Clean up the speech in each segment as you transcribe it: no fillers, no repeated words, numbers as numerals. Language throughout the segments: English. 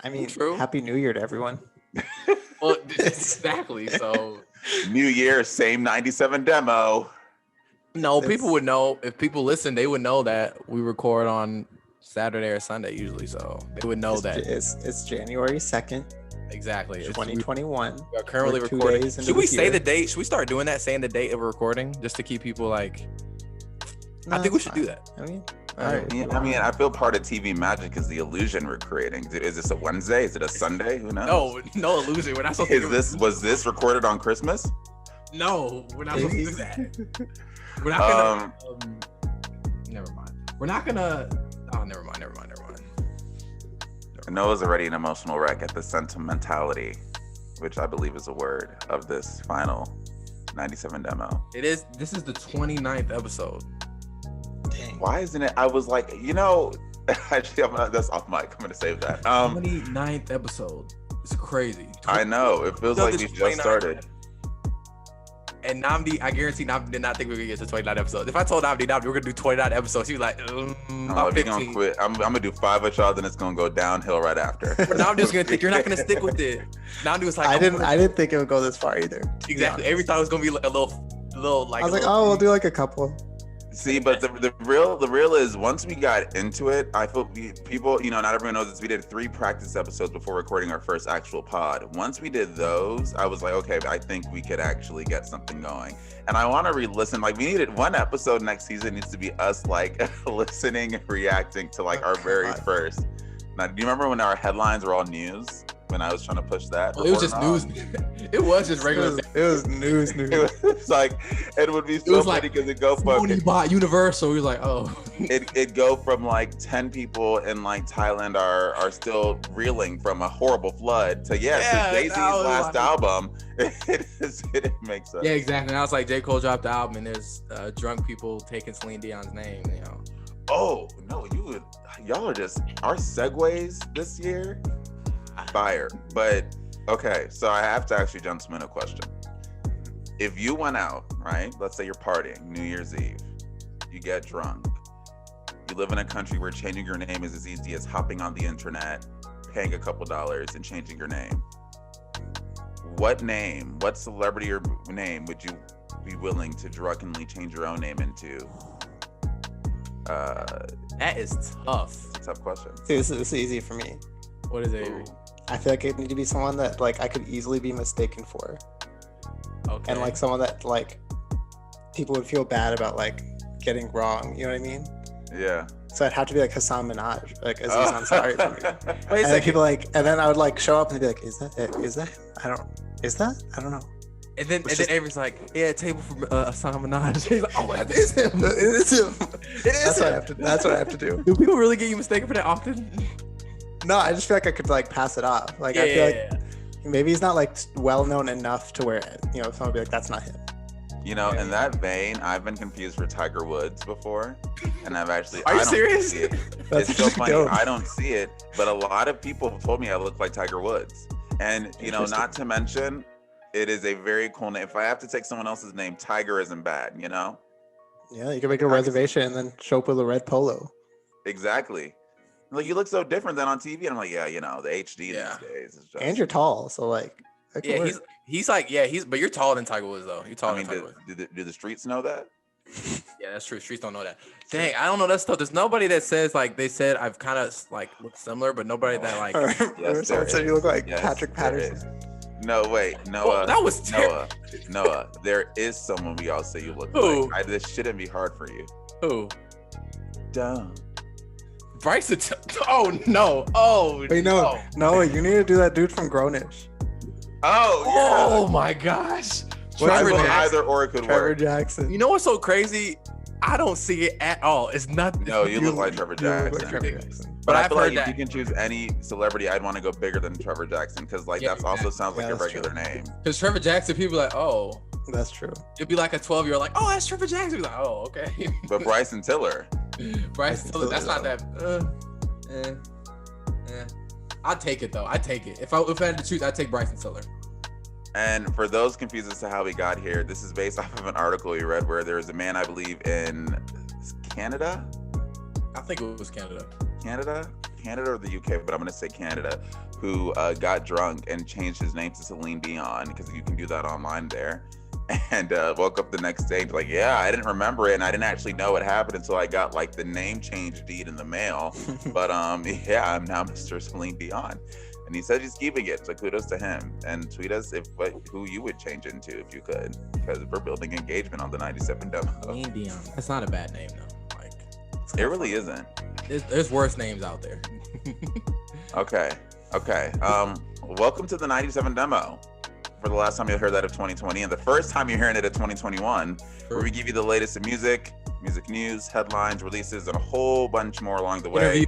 I mean, True. Happy New Year to everyone. Well, exactly. So New Year, same 97 demo. no, people would know if people listen. They would know that we record on Saturday or Sunday usually. So they would know that it's January 2nd, exactly. 2021. We are currently We're 2 recording. days into Should we this say year. the date? Should we start doing that? Saying the date of recording just to keep people like. No, I think we it's should fine. do that. I mean, All right. Yeah, I mean, I feel part of TV magic is the illusion we're creating. Is this a Wednesday? Is it a Sunday? Who knows? No illusion. We're not supposed to. Was this recorded on Christmas? No, we're not supposed to do that. We're not gonna. Never mind. We're not gonna. Oh, never mind. Noah's already an emotional wreck at the sentimentality, which I believe is a word of this final 97 demo. It is. This is the 29th episode. dang. Why isn't it? I was like, actually, that's off mic. I'm gonna save that. 29th episode. It's crazy. I know. It feels like we just started. And Nnamdi, I guarantee Nnamdi did not think we were gonna get to 29 episodes. If I told Nnamdi we're gonna do 29 episodes, he was like, Oh, about if you're 15. gonna quit, I'm gonna do 5 with y'all, then it's gonna go downhill right after. But Nnamdi's gonna think you're not gonna stick with it. Nnamdi was like, I didn't think it would go this far either. exactly. Every time it was gonna be like a little like. I was like, oh, we'll do like a couple. See, but the real is once we got into it, I feel people, not everyone knows this. We did 3 practice episodes before recording our first actual pod. Once we did those, I was like, okay, I think we could actually get something going. And I want to re-listen. Like, we needed 1 episode next season needs to be us like listening and reacting to like our very first. Now, do you remember when our headlines were all news? When I was trying to push that, it was just news. It was just regular. It was news. It was like it would be so funny because it go from bought Universal. He was like, oh, it go from like 10 people in like Thailand are still reeling from a horrible flood to Jay-Z's last album. It makes sense. Yeah, exactly. Now it's like J. Cole dropped the album and there's drunk people taking Celine Dion's name. Oh no, y'all are just our segues this year. Fire. But okay, so I have to ask you gentlemen a question. If you went out, right, let's say you're partying New Year's Eve, you get drunk, you live in a country where changing your name is as easy as hopping on the internet, paying a couple dollars and changing your name, what celebrity or name would you be willing to drunkenly change your own name into? That is tough. It's a tough question. See, this is easy for me. What is it, Avery? I feel like it need to be someone that like I could easily be mistaken for, Okay. and like someone that like people would feel bad about like getting wrong. You know what I mean? Yeah. So I'd have to be like Hassan Minaj, like Aziz Ansari for me. Wait a And then second. people and then I would like show up and they'd be like, is that it? Is that? I don't know. And then just- Avery's like, yeah, table for Hassan Minaj. He's like, oh, that is him. It is him. It is That's what I him. have to. That's what I have to do. Do people really get you mistaken for that often? No, I just feel like I could like pass it off. Like I feel like maybe he's not like well known enough to where someone would be like, that's not him. In that vein, I've been confused for Tiger Woods before, and I've actually. Are you I don't serious? see it. That's It's so funny. dope. I don't see it, but a lot of people have told me I look like Tiger Woods, and not to mention, it is a very cool name. If I have to take someone else's name, Tiger isn't bad. Yeah, you can make a reservation and then show up with a red polo. Exactly. Like you look so different than on TV, and I'm like, the HD these days is just. And you're tall, so like. that could Yeah, work. he's like, but you're taller than Tiger Woods though. You're taller than Tiger Woods. Do the streets know that? Yeah, that's true. Streets don't know that. Dang, I don't know that stuff. There's nobody that says like they said I've kind of like look similar, but nobody that like. Yes, Someone there said you is. look like Yes, Patrick there Patterson. is. No, wait, Noah. Oh, that was terrible. Noah. There is someone we all say you look Who? like. This shouldn't be hard for you. Who? Dumb. Bryson. Oh no. Oh. Wait, no, you need to do that dude from Grownish. Oh my gosh. yeah. Trevor Well, Jackson. either or it could Trevor work. Jackson. You know what's so crazy? I don't see it at all. It's nothing. No, you look like Trevor You look Jackson. like Trevor Jackson. But I I've feel heard like if that. you can choose any celebrity, I'd want to go bigger than Trevor Jackson because that's also sounds like a that's regular true. name. Because Trevor Jackson, people are like, oh. That's true. It'd be like a 12-year-old, like, oh, that's Trevor Jackson. Be like, oh, okay. But Bryson Tiller. Bryson Tiller, that's not that. I'd take it though. I'd take it. If I had to choose, I'd take Bryson Tiller. And for those confused as to how we got here, this is based off of an article we read where there is a man, I believe, in Canada. I think it was Canada. Canada? Canada or the UK, but I'm gonna say Canada, who got drunk and changed his name to Celine Dion, because you can do that online there. And woke up the next day and like, yeah, I didn't remember it, and I didn't actually know it happened until I got like the name change deed in the mail. But yeah, I'm now Mr. Celine Dion, and he said he's keeping it. So kudos to him. And tweet us who you would change into if you could, because we're building engagement on the 97 demo. Celine Dion. That's not a bad name though. Like, it really isn't. There's worse names out there. Okay. Welcome to the 97 demo. For the last time you heard that of 2020, and the first time you're hearing it of 2021, where we give you the latest in music news, headlines, releases, and a whole bunch more along the way.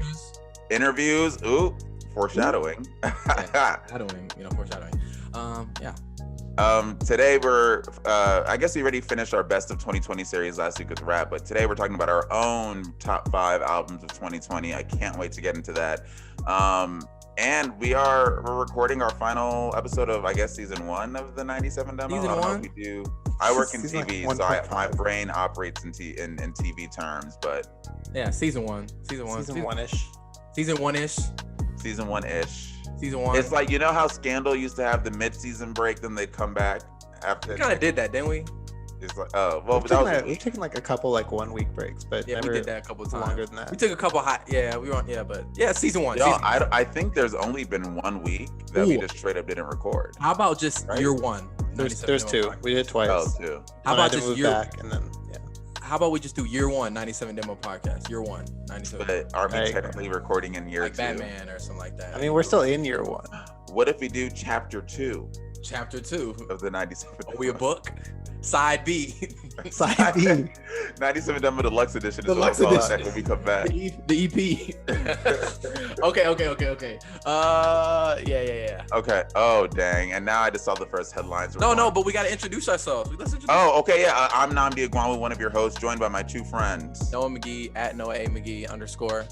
Interviews. Ooh, foreshadowing. Foreshadowing. Today we're, I guess we already finished our best of 2020 series last week with rap, but today we're talking about our own top 5 albums of 2020. I can't wait to get into that. And we're recording our final episode of, I guess, season 1 of the 97 demo. Season I don't know 1? if we do. I work in Season TV, like so my brain operates in TV terms, but yeah, season 1. Season 1-ish. Season 1-ish. Season 1-ish. Season 1. It's like, you know how Scandal used to have the mid-season break, then they'd come back after. We kind of did that, didn't we? It's like, oh, well, We've taken like a couple like 1 week breaks, but Yeah, never we did that a couple of times. longer than that. We took a couple season 1. Yo, Season I think there's only been 1 week that we just straight up didn't record. How about just year 1? There's 97 2. Demo We did twice. Oh, 2. How When I about had to just move year? back and then How about we just do year 1 97 demo podcast? Year 1 97. But are we Right. technically recording in year Like 2? Batman or something like that. I mean, we're still in year 1. What if we do chapter 2 Chapter 2. of the 97? Are we a book? Side B. Side B. 97 Demo Deluxe Edition is Deluxe what we'll call edition. that when we come back. The EP. Okay. Yeah. Okay. Oh, dang. And now I just saw the first headlines. No, but we got to introduce ourselves. Let's introduce Oh, okay. Yeah. I'm Nnamdi Agwanwu, one of your hosts, joined by my 2 friends. Noah McGee at Noah A. McGee _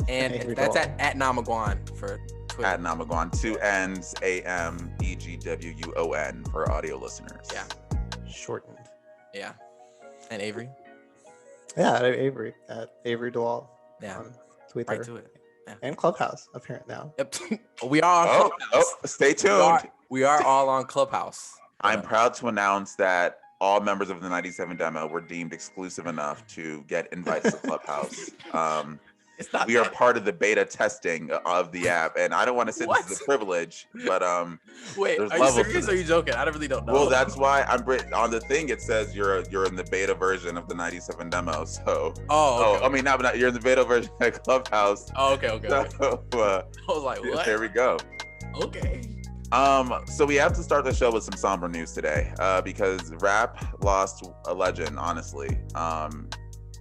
And Avery that's Dwall. at Nnamagwan for Twitter. At Nnamagwan, 2 N's, AMEGWUON for audio listeners. Yeah. Shortened. Yeah. And Avery. Yeah, at Avery. At Avery Dwall. Yeah. On Twitter. Right to it. Yeah. And Clubhouse, apparently now. Yep. We are on Clubhouse. Oh, stay tuned. We are all on Clubhouse. I'm proud to announce that all members of the 97 demo were deemed exclusive enough to get invites to Clubhouse. It's not We are part of the beta testing of the app, and I don't want to say this is a privilege, but Wait, there's are you levels to serious or are this. you joking? I really don't know. Well, that's why on the thing it says you're in the beta version of the 97 demo. So okay. I mean not you're in the beta version of Clubhouse. Okay. So, I was like, what? there we go. Okay. So we have to start the show with some somber news today, because rap lost a legend, honestly.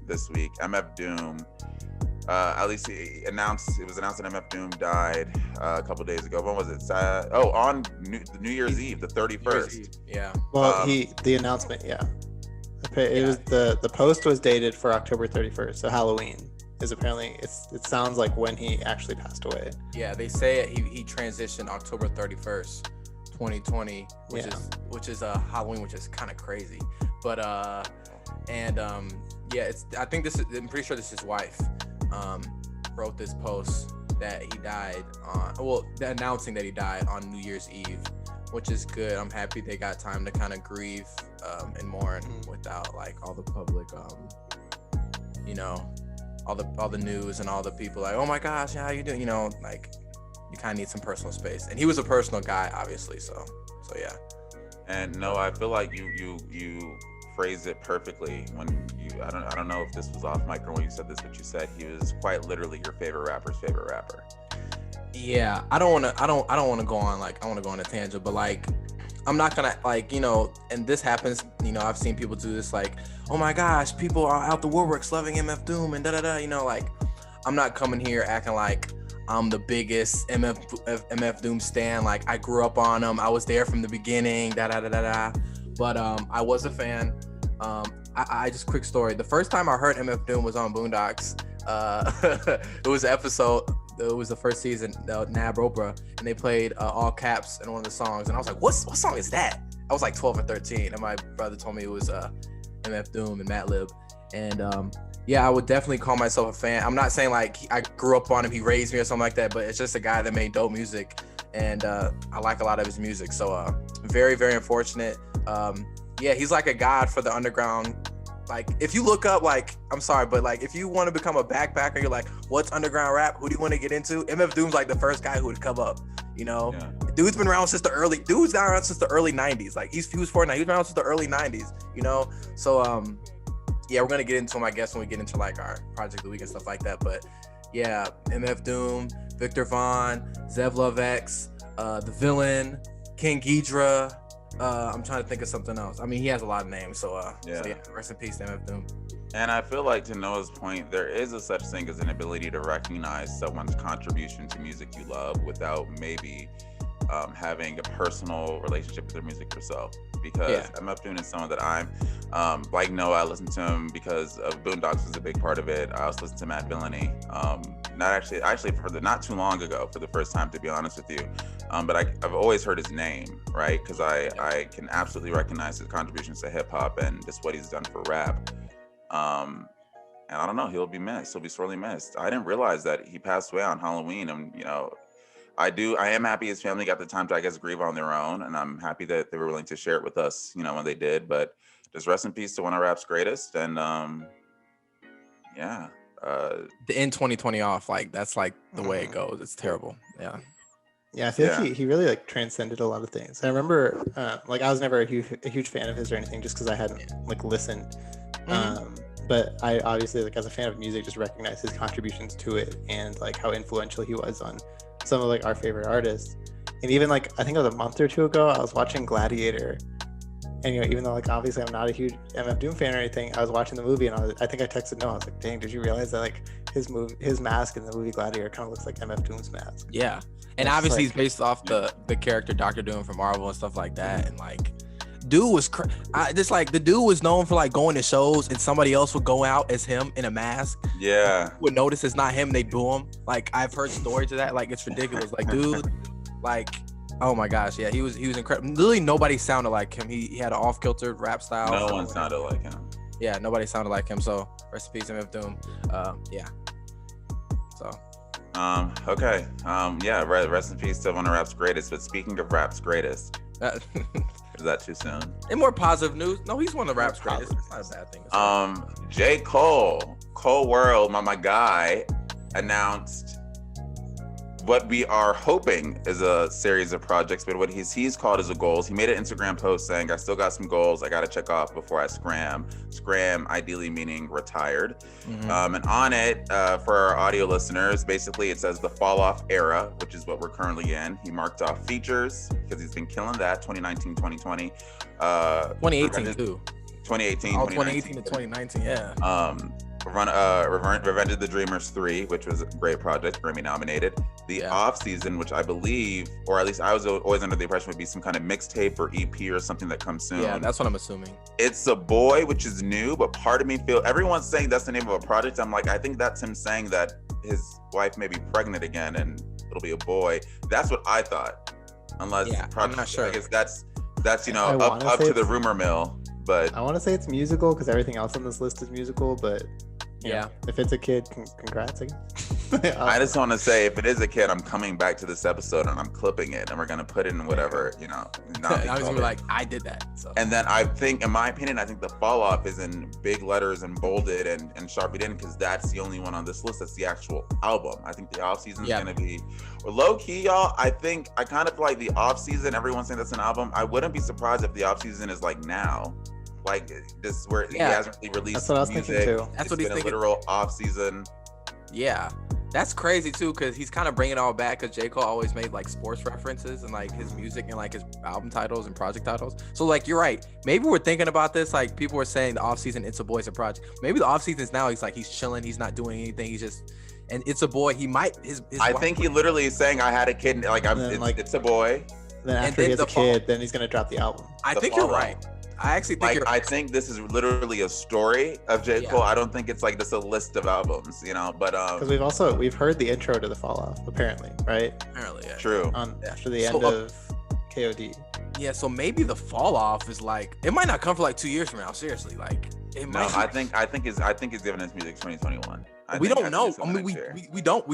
This week, MF Doom. At least it was announced that MF Doom died a couple days ago. When was it? On New Year's Eve, the 31st. Yeah. Well, the announcement, yeah. It was the post was dated for October 31st, so Halloween is apparently it sounds like when he actually passed away. Yeah, they say he transitioned October 31st, 2020, which is Halloween, which is kind of crazy. But I'm pretty sure this is his wife wrote this post that he died announcing that he died on New Year's Eve, which is good. I'm happy they got time to kind of grieve and mourn without like all the public all the news and all the people like, oh my gosh, how you doing? Like you kind of need some personal space. And he was a personal guy, obviously. So yeah. And no, I feel like you phrased it perfectly when I don't know if this was off mic or when you said this, but you said he was quite literally your favorite rapper's favorite rapper. Yeah, I don't want to go on I want to go on a tangent, but like I'm not gonna and this happens, I've seen people do this like, oh my gosh, people are out the woodworks loving MF Doom and like I'm not coming here acting like I'm the biggest MF Doom stan. Like I grew up on him, I was there from the beginning, but I was a fan. I just quick story. The first time I heard MF Doom was on Boondocks. It was an episode. It was the first season, Nab Oprah, and they played All Caps in one of the songs. And I was like, what song is that? I was like 12 or 13, and my brother told me it was MF Doom and Madlib. And yeah, I would definitely call myself a fan. I'm not saying like I grew up on him, he raised me or something like that, but it's just a guy that made dope music, and I like a lot of his music. So very, very unfortunate. Yeah, he's like a god for the underground. Like, if you look up, like, I'm sorry, but like, if you want to become a backpacker, you're like, what's underground rap? Who do you want to get into? MF Doom's like the first guy who would come up, you know? Yeah. Dude's been around since the early 90s. Like, he was 49. He was around since the early 90s, you know? So, yeah, we're going to get into him, I guess, when we get into like our Project of the Week and stuff like that. But yeah, MF Doom, Victor Vaughn, Zev Love X, The Villain, King Ghidra. I'm trying to think of something else. I mean, he has a lot of names, so yeah, rest in peace to MF Doom. And I feel like, to Noah's point, there is a such thing as an ability to recognize someone's contribution to music you love without maybe having a personal relationship with their music yourself. Because MF Doom is someone that I'm like Noah. I listen to him because of Boondocks was a big part of it. I also listen to Mad Villainy. Not too long ago for the first time, to be honest with you. But I've always heard his name, right? Because I can absolutely recognize his contributions to hip hop and just what he's done for rap. And I don't know, he'll be missed. He'll be sorely missed. I didn't realize that he passed away on Halloween, and you know, I am happy his family got the time to, I guess, grieve on their own, and I'm happy that they were willing to share it with us, you know, when they did. But just rest in peace to one of rap's greatest, and yeah. The end 2020 off, like that's like the way it goes. It's terrible. Yeah. Yeah, I feel like he really like transcended a lot of things. I remember like I was never a huge fan of his or anything, just because I hadn't like listened. But I obviously, like, as a fan of music, just recognize his contributions to it and like how influential he was on some of like our favorite artists. And even like I think it was a month or two ago, I was watching Gladiator, and you know, even though like obviously I'm not a huge MF Doom fan or anything, I was watching the movie, and I think I texted Noah. I was like, "Dang, did you realize that like his mask in the movie Gladiator kind of looks like MF Doom's mask?" Yeah, and obviously he's based off the character Dr. Doom from Marvel and stuff like that, and like. Dude was just like the dude was known for like going to shows and somebody else would go out as him in a mask. Yeah, would notice it's not him, they boo him. Like I've heard stories of that. Like it's ridiculous. Like dude, like oh my gosh, yeah, he was incredible. Literally nobody sounded like him. He had an off-kilter rap style. No one sounded like him. Yeah, nobody sounded like him. So rest in peace, MF Doom. Yeah. So. Okay. Yeah. Rest in peace to one of rap's greatest. But speaking of rap's greatest. Is that too soon? In more positive news, no, he's one of the rap's greatest. It's not a bad thing. J. Cole World, my guy, announced what we are hoping is a series of projects, but what he's called as a goals. He made an Instagram post saying, "I still got some goals I got to check off before I scram." Scram, ideally meaning retired. And on it, for our audio listeners, basically it says the fall off era, which is what we're currently in. He marked off features because he's been killing that 2019, 2020. 2018 too. 2018. Oh, 2018 to 2019, yeah. Revenge of the Dreamers 3, which was a great project, Grammy nominated. The off season, which I believe, or at least I was always under the impression would be some kind of mixtape or EP or something that comes soon. Yeah, that's what I'm assuming. It's a boy, which is new, but part of me everyone's saying that's the name of a project. I'm like, I think that's him saying that his wife may be pregnant again and it'll be a boy. That's what I thought. Unless I'm not sure. I guess that's you know up to the rumor mill. But I want to say it's musical because everything else on this list is musical, but yeah, if it's a kid, congrats. I just want to say, if it is a kid, I'm coming back to this episode and I'm clipping it, and we're gonna put in whatever, you know. I was gonna be like, I did that. So. And then I think, in my opinion, I think the fall off is in big letters and bolded and sharpied in because that's the only one on this list that's the actual album. I think the off season is gonna be low key, y'all. I think I kind of feel like the off season. Everyone's saying that's an album. I wouldn't be surprised if the off season is like now. Like this, where he hasn't really released. That's what I was thinking too. That's what he's thinking. A literal off season. Yeah, that's crazy too, because he's kind of bringing it all back. Because J. Cole always made like sports references and like his music and like his album titles and project titles. So like you're right. Maybe we're thinking about this. Like people were saying the off season, It's a Boy's a project. Maybe the off season is now. He's chilling. He's not doing anything. He's just. And It's a Boy. He might. I think he literally is saying, "I had a kid. Like it's a boy." Then after he has a kid, then he's gonna drop the album. I think you're right. I actually think I think this is literally a story of J. Cole. I don't think it's like just a list of albums, you know. But because we've heard the intro to the fall off, apparently, right? Apparently, yeah. True. After the end of KOD. Yeah, so maybe the fall off is like it might not come for like 2 years from now. Seriously, like No, I think he's giving us music 2021. We don't know. I mean, we don't.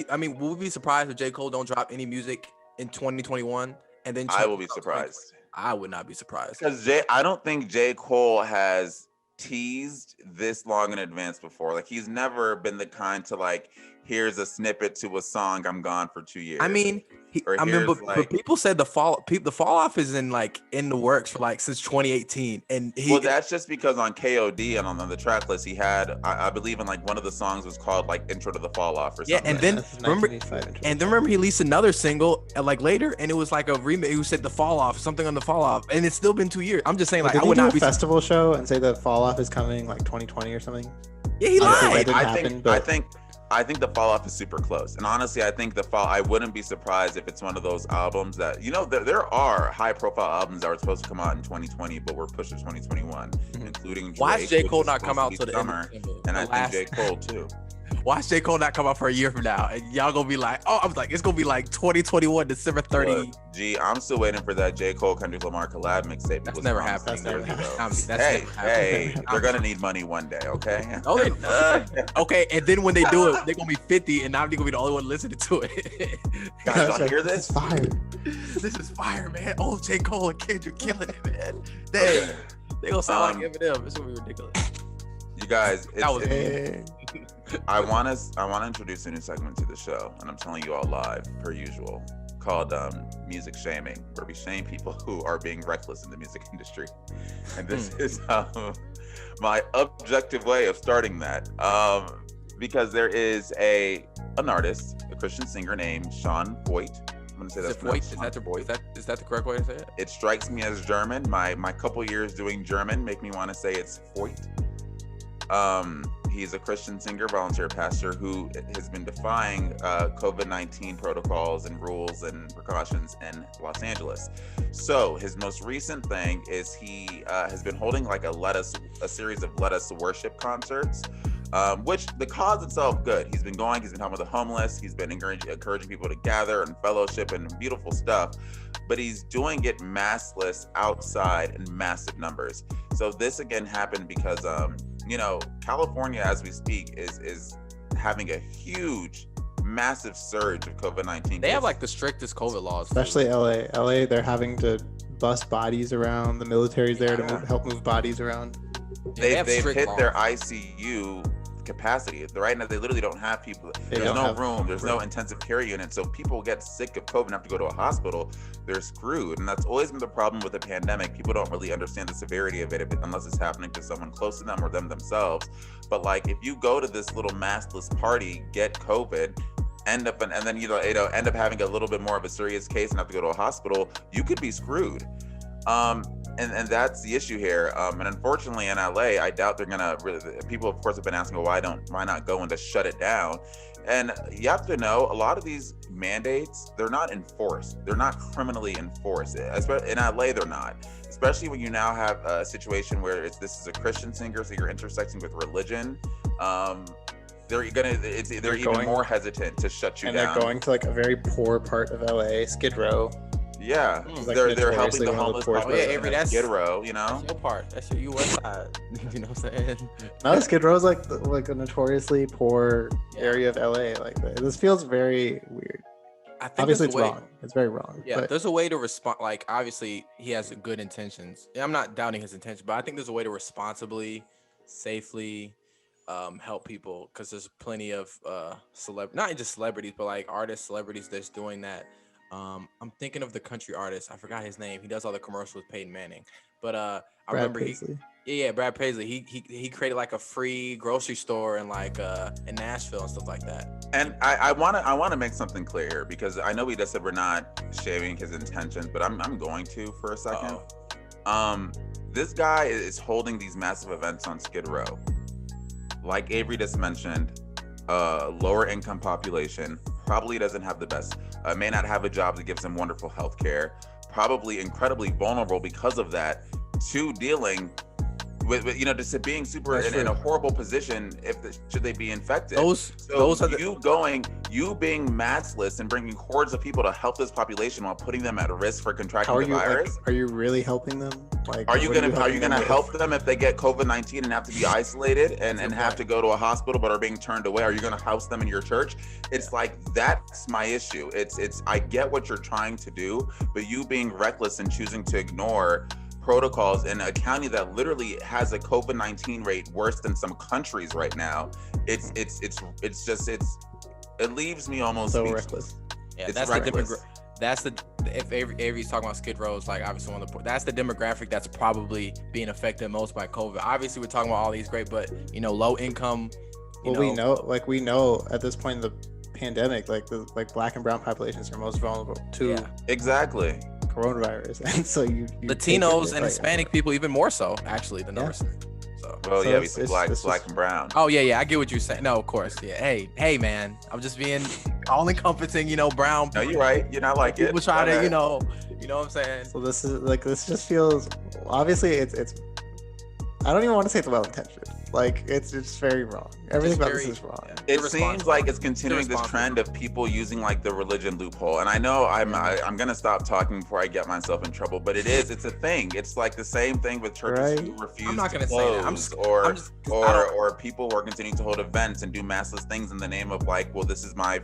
I mean, will we be surprised if J. Cole don't drop any music in 2021? And then I will be surprised. I would not be surprised because I don't think J. Cole has teased this long in advance before. Like, he's never been the kind to like, here's a snippet to a song, I'm gone for 2 years. I mean, but people said the fall off is in the works for like since 2018, and that's just because on KOD and on the track list he had, I believe in like one of the songs was called like Intro to the Fall Off or something. Yeah, and then remember he released another single like later, and it was like a remix. Who said the Fall Off, something on the Fall Off, and it's still been 2 years. I'm just saying, like, I would not be festival show and say the Fall Off is coming like 2020 or something. Yeah, he lied. I think the Fall Off is super close, and honestly, I think I wouldn't be surprised if it's one of those albums that, you know, there are high-profile albums that were supposed to come out in 2020, but were pushed to 2021, including Drake. Watch J. Cole not come out till the summer, and I think J. Cole too. Watch J. Cole not come out for a year from now, and y'all gonna be like, oh, I was like, it's gonna be like 2021, December 30. Look, I'm still waiting for that J. Cole Kendrick Lamar collab mixtape. That's never happening. Hey, they're gonna need money one day, okay? Okay, and then when they do it, they're gonna be 50, and Nnamdi gonna be the only one listening to it. Guys, y'all hear this? Fire. This is fire, man. Oh, J. Cole and Kendrick killing it, man. They gonna sound like Eminem. It's gonna be ridiculous. You guys, I want to introduce a new segment to the show, and I'm telling you all live, per usual, called Music Shaming, where we shame people who are being reckless in the music industry. And this is my objective way of starting that, because there is an artist, a Christian singer named Feucht. I'm gonna say that's Feucht. Is that the correct way to say it? It strikes me as German. My couple years doing German make me want to say it's Feucht. He's a Christian singer, volunteer pastor who has been defying COVID-19 protocols and rules and precautions in Los Angeles. So his most recent thing is he has been holding like a series of Let Us Worship concerts, which the cause itself good. He's been helping with the homeless. He's been encouraging people to gather and fellowship and beautiful stuff. But he's doing it maskless outside in massive numbers. So this again happened because California, as we speak, is having a huge, massive surge of COVID-19. They have like the strictest COVID laws. Especially LA. LA, they're having to bus bodies around. The military's there to help move bodies around. They've hit their ICU capacity. Right now, they literally don't have people. There's no room. There's no intensive care unit. So people get sick of COVID and have to go to a hospital. They're screwed. And that's always been the problem with the pandemic. People don't really understand the severity of it unless it's happening to someone close to them or them themselves. But like, if you go to this little maskless party, get COVID, end up having a little bit more of a serious case and have to go to a hospital, you could be screwed. And that's the issue here. And unfortunately in LA, I doubt they're gonna people of course have been asking, well, why not go and just shut it down? And you have to know, a lot of these mandates, they're not enforced. They're not criminally enforced. In LA, they're not. Especially when you now have a situation where this is a Christian singer, so you're intersecting with religion. They're even more hesitant to shut you down. And they're going to like a very poor part of LA, Skid Row. Yeah, they're helping the homeless population. Avery, that's Skid Row, you know. That's your part. That's your US side. You know what I'm saying? No, Skid Row is like a notoriously poor area of LA. Like, this feels very weird. I think obviously it's wrong. It's very wrong. Yeah, but there's a way to respond. Like, obviously he has good intentions. I'm not doubting his intentions, but I think there's a way to responsibly, safely help people, because there's plenty of not just celebrities, but like artists, celebrities that's doing that. I'm thinking of the country artist. I forgot his name. He does all the commercials with Peyton Manning. But I remember Brad Paisley. He created like a free grocery store in in Nashville and stuff like that. And I wanna make something clear here, because I know we just said we're not shaming his intentions, but I'm going to for a second. This guy is holding these massive events on Skid Row. Like Avery just mentioned, lower income population, probably doesn't have the best, may not have a job that gives him wonderful health care, probably incredibly vulnerable because of that, to dealing with just being super in a horrible position should they be infected. Those are you being maskless and bringing hordes of people to help this population while putting them at risk for contracting the virus. Are you really helping them? Like, are you gonna help them if they get COVID-19 and have to be isolated and have to go to a hospital but are being turned away? Are you gonna house them in your church? It's like, that's my issue. It's I get what you're trying to do, but you being reckless and choosing to ignore protocols in a county that literally has a COVID-19 rate worse than some countries right now. It leaves me almost so reckless. Yeah, that's reckless. If Avery's talking about Skid Row's, like, obviously that's the demographic that's probably being affected most by COVID. Obviously, we're talking about all these great, but low income. We know at this point in the pandemic, like Black and brown populations are most vulnerable to exactly coronavirus, and so you Latinos and Hispanic people even more so, actually, the numbers. We say black and brown. Oh yeah, I get what you're saying. No, of course, yeah. Hey, man, I'm just being all encompassing. Brown. No, you're right. You're not like people try to, you know what I'm saying. So this just feels, obviously it's. I don't even want to say it's well intentioned. Like, it's very wrong. Everything about this is wrong. Yeah. It seems like it's continuing this trend of people using like the religion loophole. And I know I'm gonna stop talking before I get myself in trouble, but it's a thing. It's like the same thing with churches who refuse to close, or people who are continuing to hold events and do massless things in the name of like, well, this is my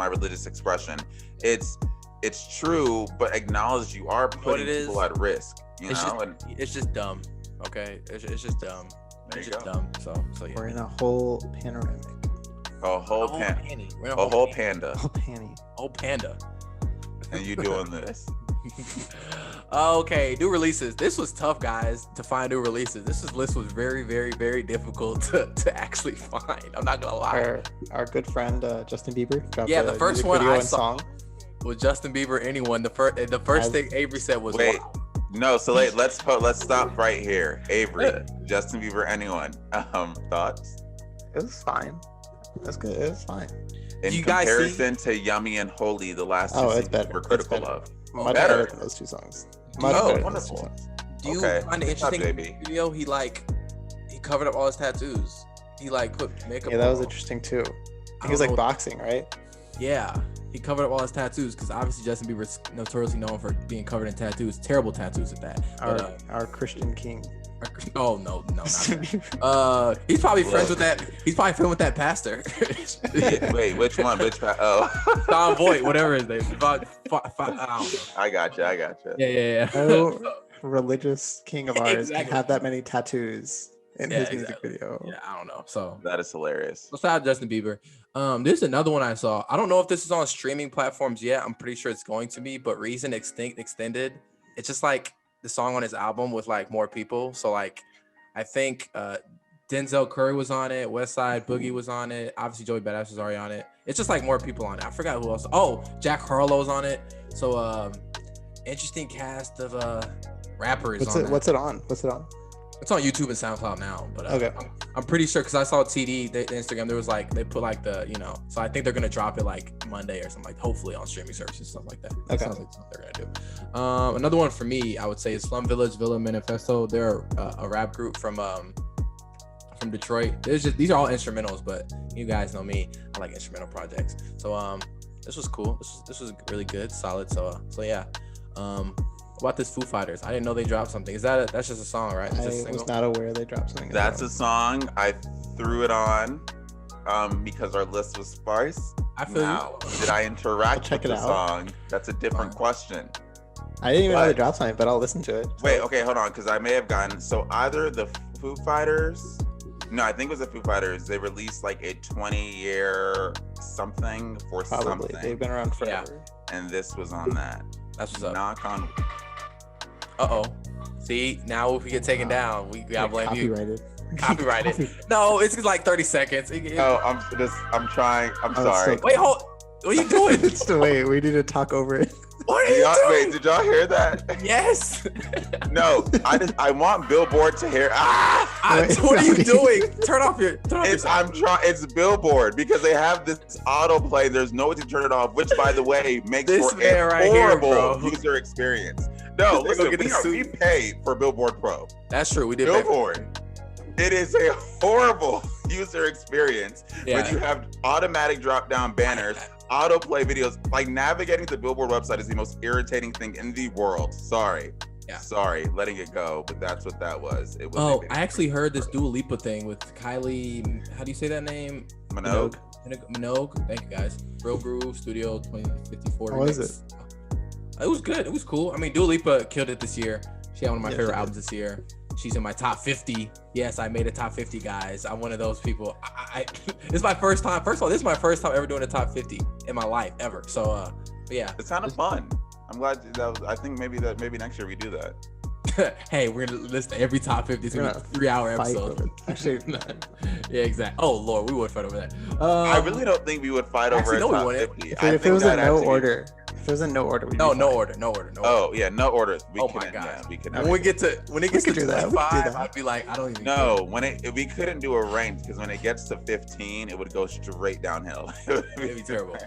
religious expression. It's true, but acknowledge you are putting people at risk. It's just dumb. Okay, it's just dumb. It's just dumb. So yeah. We're in a whole panoramic. A whole panda. Whole panda. And you doing this? Okay, new releases. This was tough, guys, to find new releases. This list was very, very, very difficult to actually find. I'm not gonna lie. Our good friend Justin Bieber dropped the first one I saw was Justin Bieber. Anyone. The first thing Avery said was, wow. No, so let's stop right here. Avery, Justin Bieber, anyone? Thoughts? It was fine. That's good. It was fine. In comparison to Yummy and Holy, the last two songs we're critical of. Much better than those two songs. Wonderful. Do you find it interesting in the video? He covered up all his tattoos. He put makeup. Yeah, that was interesting too. He was boxing, right? Yeah. He covered up all his tattoos because obviously Justin Bieber's notoriously known for being covered in tattoos, terrible tattoos at that. Our Christian king. No, not that. He's probably friends with that. He's probably friends with that pastor. Wait, which one? Tom Voight, whatever his name. I don't know. I gotcha. Yeah. No religious king of ours can have that many tattoos in his music video. Yeah, I don't know. So that is hilarious. Besides Justin Bieber, there's another one I saw. I don't know if this is on streaming platforms yet. I'm pretty sure it's going to be, but Reason Extended. It's just like the song on his album with more people. So I think Denzel Curry was on it, West Side Boogie was on it, obviously Joey Badass was already on it. It's just more people on it. I forgot who else. Oh, Jack Harlow's on it. So interesting cast of rappers. What's it on? It's on YouTube and SoundCloud now, but okay. I'm pretty sure because I saw TD the Instagram. There was they put so I think they're gonna drop it Monday or something, hopefully on streaming services, stuff like that. That sounds like something they're gonna do. Another one for me, I would say, is Slum Village Villa Manifesto. They're a rap group from Detroit. These are all instrumentals, but you guys know me, I like instrumental projects. So this was cool. This was really good, solid. So yeah. About this Foo Fighters, I didn't know they dropped something. That's just a song, right? I was not aware they dropped something. That's a song. I threw it on because our list was sparse. I feel you. Did I interact with the song? That's a different question. I didn't even know they dropped something, but I'll listen to it. Wait, okay, hold on, because I may have gotten either the Foo Fighters. No, I think it was the Foo Fighters. They released a 20-year something for Probably. something. They've been around forever. Yeah. And this was on that. That's what's up. Knock on. See, now if we get taken down, we gotta blame you. Copyrighted. No, it's 30 seconds. I'm trying. I'm sorry. Wait, hold. What are you doing? Wait, we need to talk over it. What are you doing? Wait, did y'all hear that? Yes. No, I want Billboard to hear. What are you doing? Turn off your. It's Billboard because they have this autoplay. There's no way to turn it off, which, by the way, makes for a horrible user experience. No, listen, we pay for Billboard Pro. That's true. We did. Billboard. It is a horrible user experience when you have automatic drop-down banners, autoplay videos. Like, navigating the Billboard website is the most irritating thing in the world. Sorry. Yeah. Sorry, letting it go, but that's what that was. It was. I actually heard this Dua Lipa thing with Kylie. How do you say that name? Minogue. Minogue. Thank you, guys. Real Groove Studio 2054. What was it? It was good. It was cool. I mean, Dua Lipa killed it this year. She had one of my favorite albums this year. She's in my top 50. Yes, I made a top 50, guys. I'm one of those people. This is my first time. First of all, this is my first time ever doing a top 50 in my life ever. So, yeah. It's kind of fun. I'm glad I think maybe next year we do that. Hey, we're gonna list every top 50. It's gonna be a 3-hour episode. Actually, yeah, exactly. Oh Lord, we would fight over that. I really don't think we would fight over a top 50. If it was in no order. If it was in no order, no order. Oh yeah, no order. Oh my God. When it gets to 25, I'd be like, I don't even. No, we couldn't do a rank, because when it gets to 15, it would go straight downhill. It'd be terrible.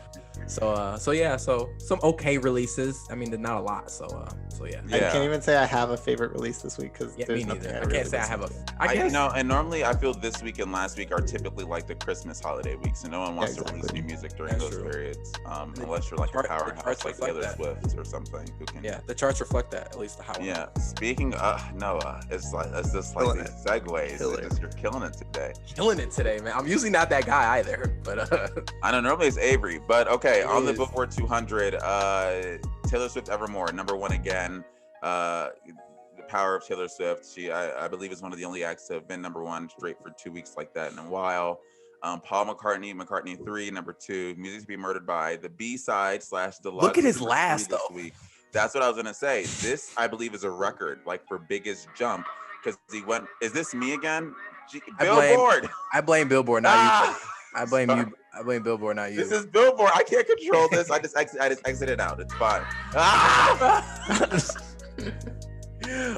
So yeah, so some okay releases. I mean, there's not a lot. So yeah. I can't even say I have a favorite release this week, because there's nothing. I can't say I have a. And normally I feel this week and last week are typically like the Christmas holiday weeks, and no one wants to release new music during those periods, unless you're like a powerhouse like Taylor Swift or something who can. Yeah, the charts reflect that, at least the hot one. Yeah. Speaking of Noah, it's just like these segues. You're killing it today. Killing it today, man. I'm usually not that guy either, but I know normally it's Avery, but okay. On the Billboard 200, Taylor Swift Evermore, #1 again. The power of Taylor Swift. She, I believe, is one of the only acts to have been #1 straight for 2 weeks like that in a while. Paul McCartney 3, #2. Music to be Murdered By, the B-side / deluxe. Look at his last though. Week. That's what I was gonna say. This, I believe, is a record, like, for biggest jump, because he went. Is this me again? Billboard. I blame Billboard, not you. I blame you. I blame Billboard, not you. This is Billboard. I can't control this. I just exited out. It's fine.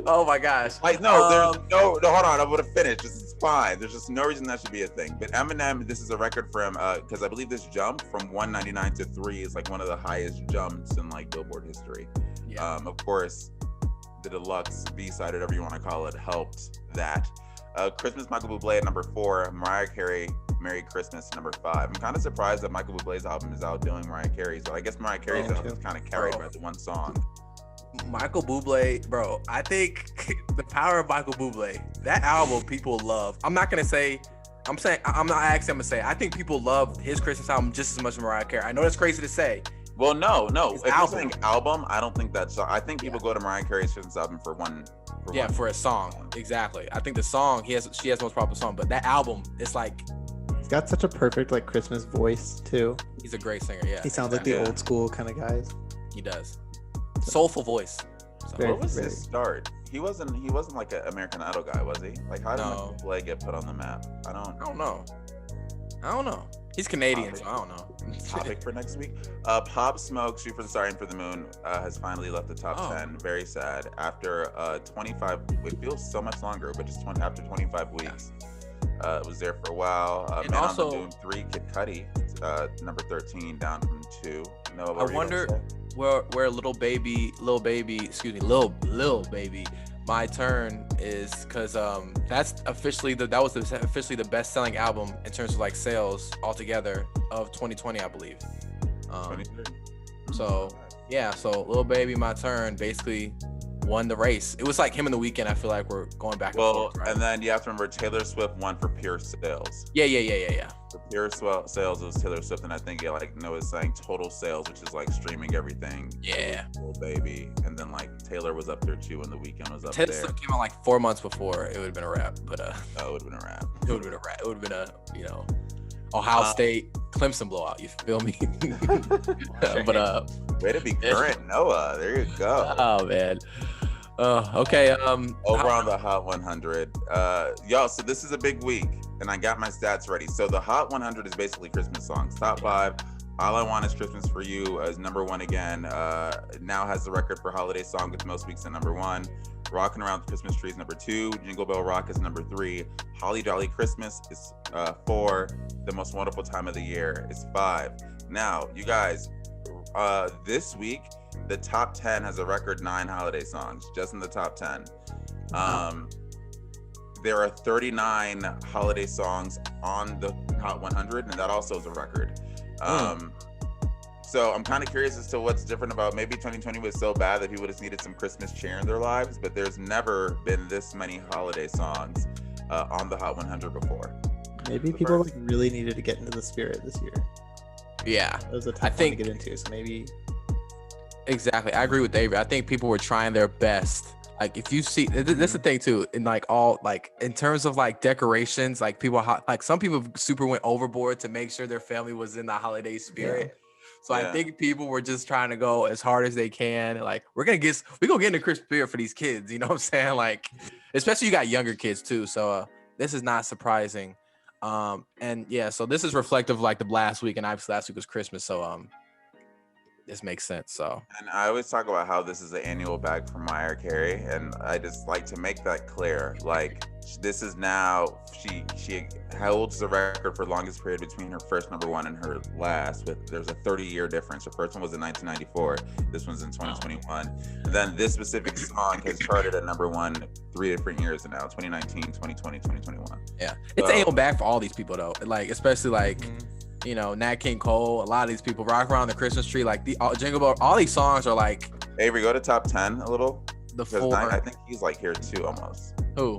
Oh my gosh. Like, no, there's no, hold on. I'm gonna finish. This is fine. There's just no reason that should be a thing. But Eminem, this is a record from because I believe this jump from 199 to 3 is like one of the highest jumps in like Billboard history. Yeah. Of course, the deluxe B-side, whatever you want to call it, helped that. Christmas, Michael Bublé at #4. Mariah Carey, Merry Christmas, #5. I'm kind of surprised that Michael Bublé's album is outdoing Mariah Carey's. So I guess Mariah Carey's album is kind of carried by the one song. Michael Bublé, bro, I think the power of Michael Bublé, that album people love. I'm not actually gonna say, I think people love his Christmas album just as much as Mariah Carey. I know that's crazy to say. Well, no. If you're saying album, I don't think that's. I think people go to Mariah Carey's Christmas album for one. For a song, exactly. I think the song she has the most popular song, but that album, it's like. He's got such a perfect like Christmas voice too. He's a great singer. Yeah. He sounds like the old school kind of guys. He does. Soulful voice. What was his start? He wasn't like an American Idol guy, was he? Like, how did Michael Bublé get put on the map? I don't know. He's Canadian, so I don't know. Topic for next week. Pop Smoke, Shoot for the Star, Aim for the Moon has finally left the top 10. Very sad. After 25, it feels so much longer, but just after 25 weeks. It was there for a while. And Man also, on the Moon 3, Kid Cudi, #13, down from 2. I wonder where Lil Baby, My Turn is, because that's officially that was officially the best-selling album in terms of like sales altogether of 2020, I believe. So Lil Baby, My Turn basically won the race. It was like him and The Weeknd. I feel like we're going back and forth, right? And then you have to remember Taylor Swift won for pure sales. Yeah. For pure sales was Taylor Swift, and I think Noah's saying total sales, which is like streaming everything. Yeah. Lil Baby, and then like Taylor was up there too, and The Weeknd was up Taylor there. Taylor Swift came out like 4 months before. It would have been a wrap, but it would have been a wrap. It would have been a Ohio State Clemson blowout. You feel me? But way to be current, Noah. There you go. Oh man. Okay. Over on the Hot 100, y'all. So this is a big week, and I got my stats ready. So the Hot 100 is basically Christmas songs. Top 5. All I Want Is Christmas for You is #1 again. Now has the record for holiday song with most weeks at #1. Rockin' Around the Christmas Tree is #2. Jingle Bell Rock is #3. Holly Jolly Christmas is 4. The Most Wonderful Time of the Year is 5. Now, you guys, this week, the top 10 has a record 9 holiday songs, just in the top 10. there are 39 holiday songs on the Hot 100, and that also is a record. So I'm kind of curious as to what's different about, maybe 2020 was so bad that people just needed some Christmas cheer in their lives, but there's never been this many holiday songs on the Hot 100 before. Maybe people like really needed to get into the spirit this year. Yeah. It was a tough one to get into, so maybe. Exactly. I agree with Avery. I think people were trying their best. Like if you see, this is the thing too, in like all, like in terms of like decorations, like people, like some people super went overboard to make sure their family was in the holiday spirit. Yeah. So I think people were just trying to go as hard as they can. Like we're gonna get in the Christmas spirit for these kids. You know what I'm saying? Like, especially you got younger kids too. So this is not surprising. And yeah, so this is reflective of like the last week, and obviously last week was Christmas. So this makes sense. So, and I always talk about how this is an annual bag for Mariah Carey, and I just like to make that clear. Like this is now she holds the record for longest period between her first number one and her last. There's a 30-year difference. The first one was in 1994. This one's in 2021. And then this specific song has charted at number one 3 different years now: 2019, 2020, 2021. Yeah, it's an annual bag for all these people though. Like especially like. You know, Nat King Cole, a lot of these people rock around the Christmas tree, like the Jingle Bell, all these songs are like. Avery, go to top 10 a little. The 4. I think he's like here too almost. Who?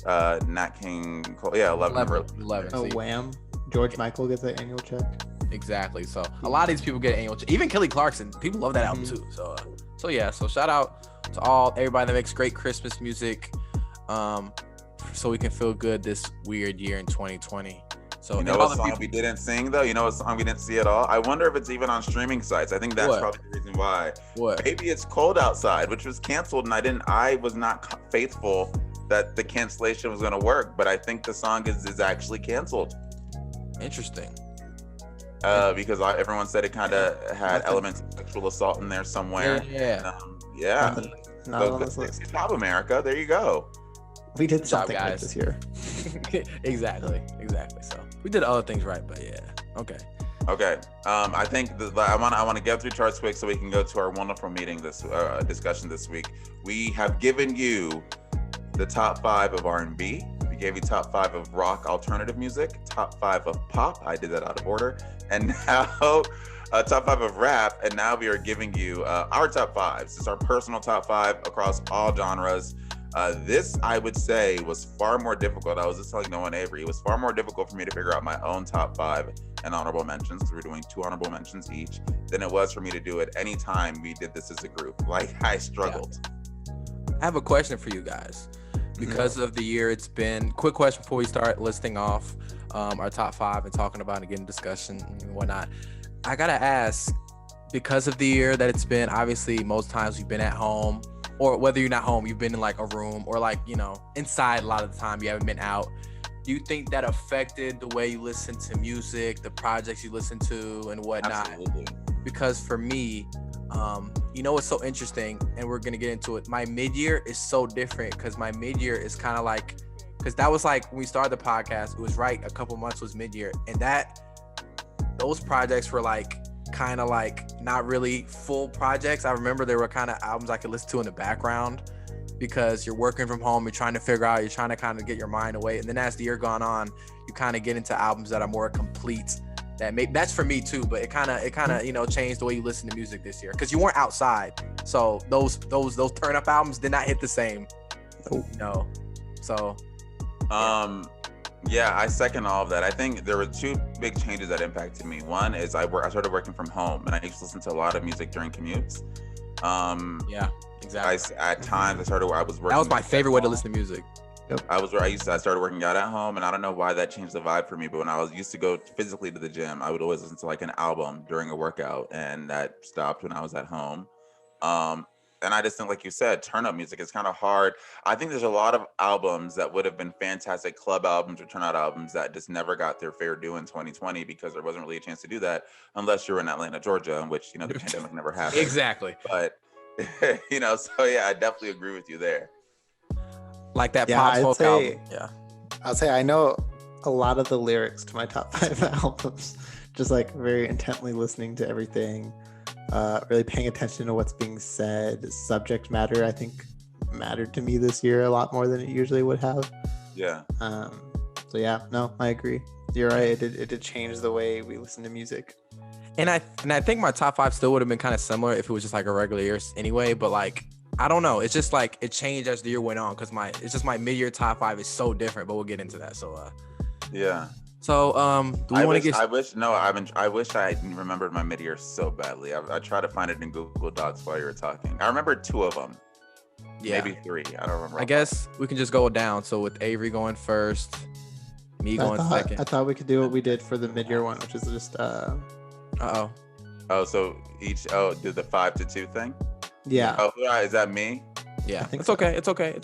Nat King Cole. Yeah, 11. Oh, Wham! George Michael gets an annual check. Exactly. So a lot of these people get an annual check. Even Kelly Clarkson, people love that album too. So yeah. So shout out to everybody that makes great Christmas music, so we can feel good this weird year in 2020. So you know what song we didn't sing though? You know what song we didn't see at all? I wonder if it's even on streaming sites. I think that's probably the reason why. What? Maybe It's Cold Outside, which was canceled, and I was not faithful that the cancellation was going to work, but I think the song is actually canceled. Interesting. Because everyone said it kind of had elements of sexual assault in there somewhere. Yeah. Not on this list. Top America. There you go. We did something right this year. Exactly. So we did other things right, but yeah. Okay. I think I want to get through charts quick so we can go to our wonderful meeting discussion this week. We have given you the top 5 of R&B. We gave you top 5 of rock alternative music, top 5 of pop. I did that out of order, and now top 5 of rap. And now we are giving you our top 5s. It's our personal top 5 across all genres. This, I would say, was far more difficult. I was just telling Noah and Avery, it was far more difficult for me to figure out my own top 5 and honorable mentions, because we're doing 2 honorable mentions each, than it was for me to do it any time we did this as a group. Like, I struggled. Yeah. I have a question for you guys. Because of the year it's been, quick question before we start listing off our top 5 and talking about and getting discussion and whatnot. I gotta ask, because of the year that it's been, obviously most times we've been at home, or whether you're not home, you've been in like a room, or like, you know, inside a lot of the time, you haven't been out. Do you think that affected the way you listen to music, the projects you listen to and whatnot? Absolutely. Because for me, you know what's so interesting, and we're gonna get into it, my mid-year is so different, because my mid-year is kind of like, because that was like when we started the podcast, it was right a couple months was mid-year, and those projects were like kind of like not really full projects. I remember there were kind of albums I could listen to in the background because you're working from home, you're trying to figure out, you're trying to kind of get your mind away, and then as the year gone on, you kind of get into albums that are more complete. That's for me too, but it kind of you know, changed the way you listen to music this year, because you weren't outside, so those turn up albums did not hit the same. You know, so yeah, I second all of that. I think there were 2 big changes that impacted me. One is I started working from home, and I used to listen to a lot of music during commutes. Yeah, exactly. At times I was working. That was my favorite way to listen to music. Yep. I started working out at home, and I don't know why that changed the vibe for me, but when I was used to go physically to the gym, I would always listen to like an album during a workout, and that stopped when I was at home. And I just think, like you said, turn up music is kind of hard. I think there's a lot of albums that would have been fantastic club albums or turnout albums that just never got their fair due in 2020, because there wasn't really a chance to do that unless you're in Atlanta, Georgia, in which, you know, the pandemic never happened. Exactly. But, you know, so yeah, I definitely agree with you there. Like that pop folk album. Yeah. I'd say I know a lot of the lyrics to my top 5 albums, just like very intently listening to everything. Really paying attention to what's being said. Subject matter, I think, mattered to me this year a lot more than it usually would have. Yeah. So yeah, no, I agree. You're right. It did change the way we listen to music. And I think my top 5 still would have been kind of similar if it was just like a regular year anyway. But like, I don't know. It's just like it changed as the year went on because my mid-year top 5 is so different. But we'll get into that. So yeah. So do we want to get? I wish I remembered my mid-year so badly. I tried to find it in Google Docs while you were talking. I remember 2 of them. Yeah. Maybe 3. I don't remember. I guess we can just go down. So with Avery going first, me going second. I thought we could do what we did for the mid-year one, which is just Oh, so each did the 5 to 2 thing? Yeah. Oh, is that me? Yeah. It's okay. It's okay.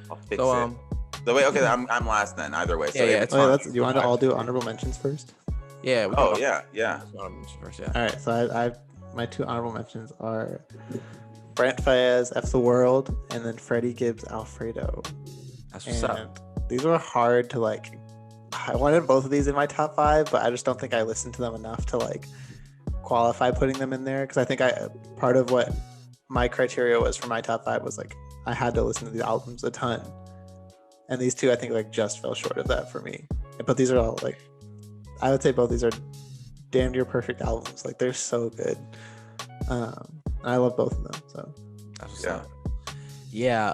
I'll fix it. So wait, okay, I'm last then. Either way. So yeah. Do you want to all do honorable mentions first? Yeah. Yeah. Honorable mentions first. Yeah. All right. So I my 2 honorable mentions are Brent Faiyaz, F the World, and then Freddie Gibbs, Alfredo. That's what's up. These were hard to like. I wanted both of these in my top 5, but I just don't think I listened to them enough to like qualify putting them in there. Because I think part of what my criteria was for my top 5 was like I had to listen to the albums a ton, and these 2 I think like just fell short of that for me. But these are all like, I would say both these are damn near perfect albums. Like they're so good. I love both of them. So that's what's up. Yeah.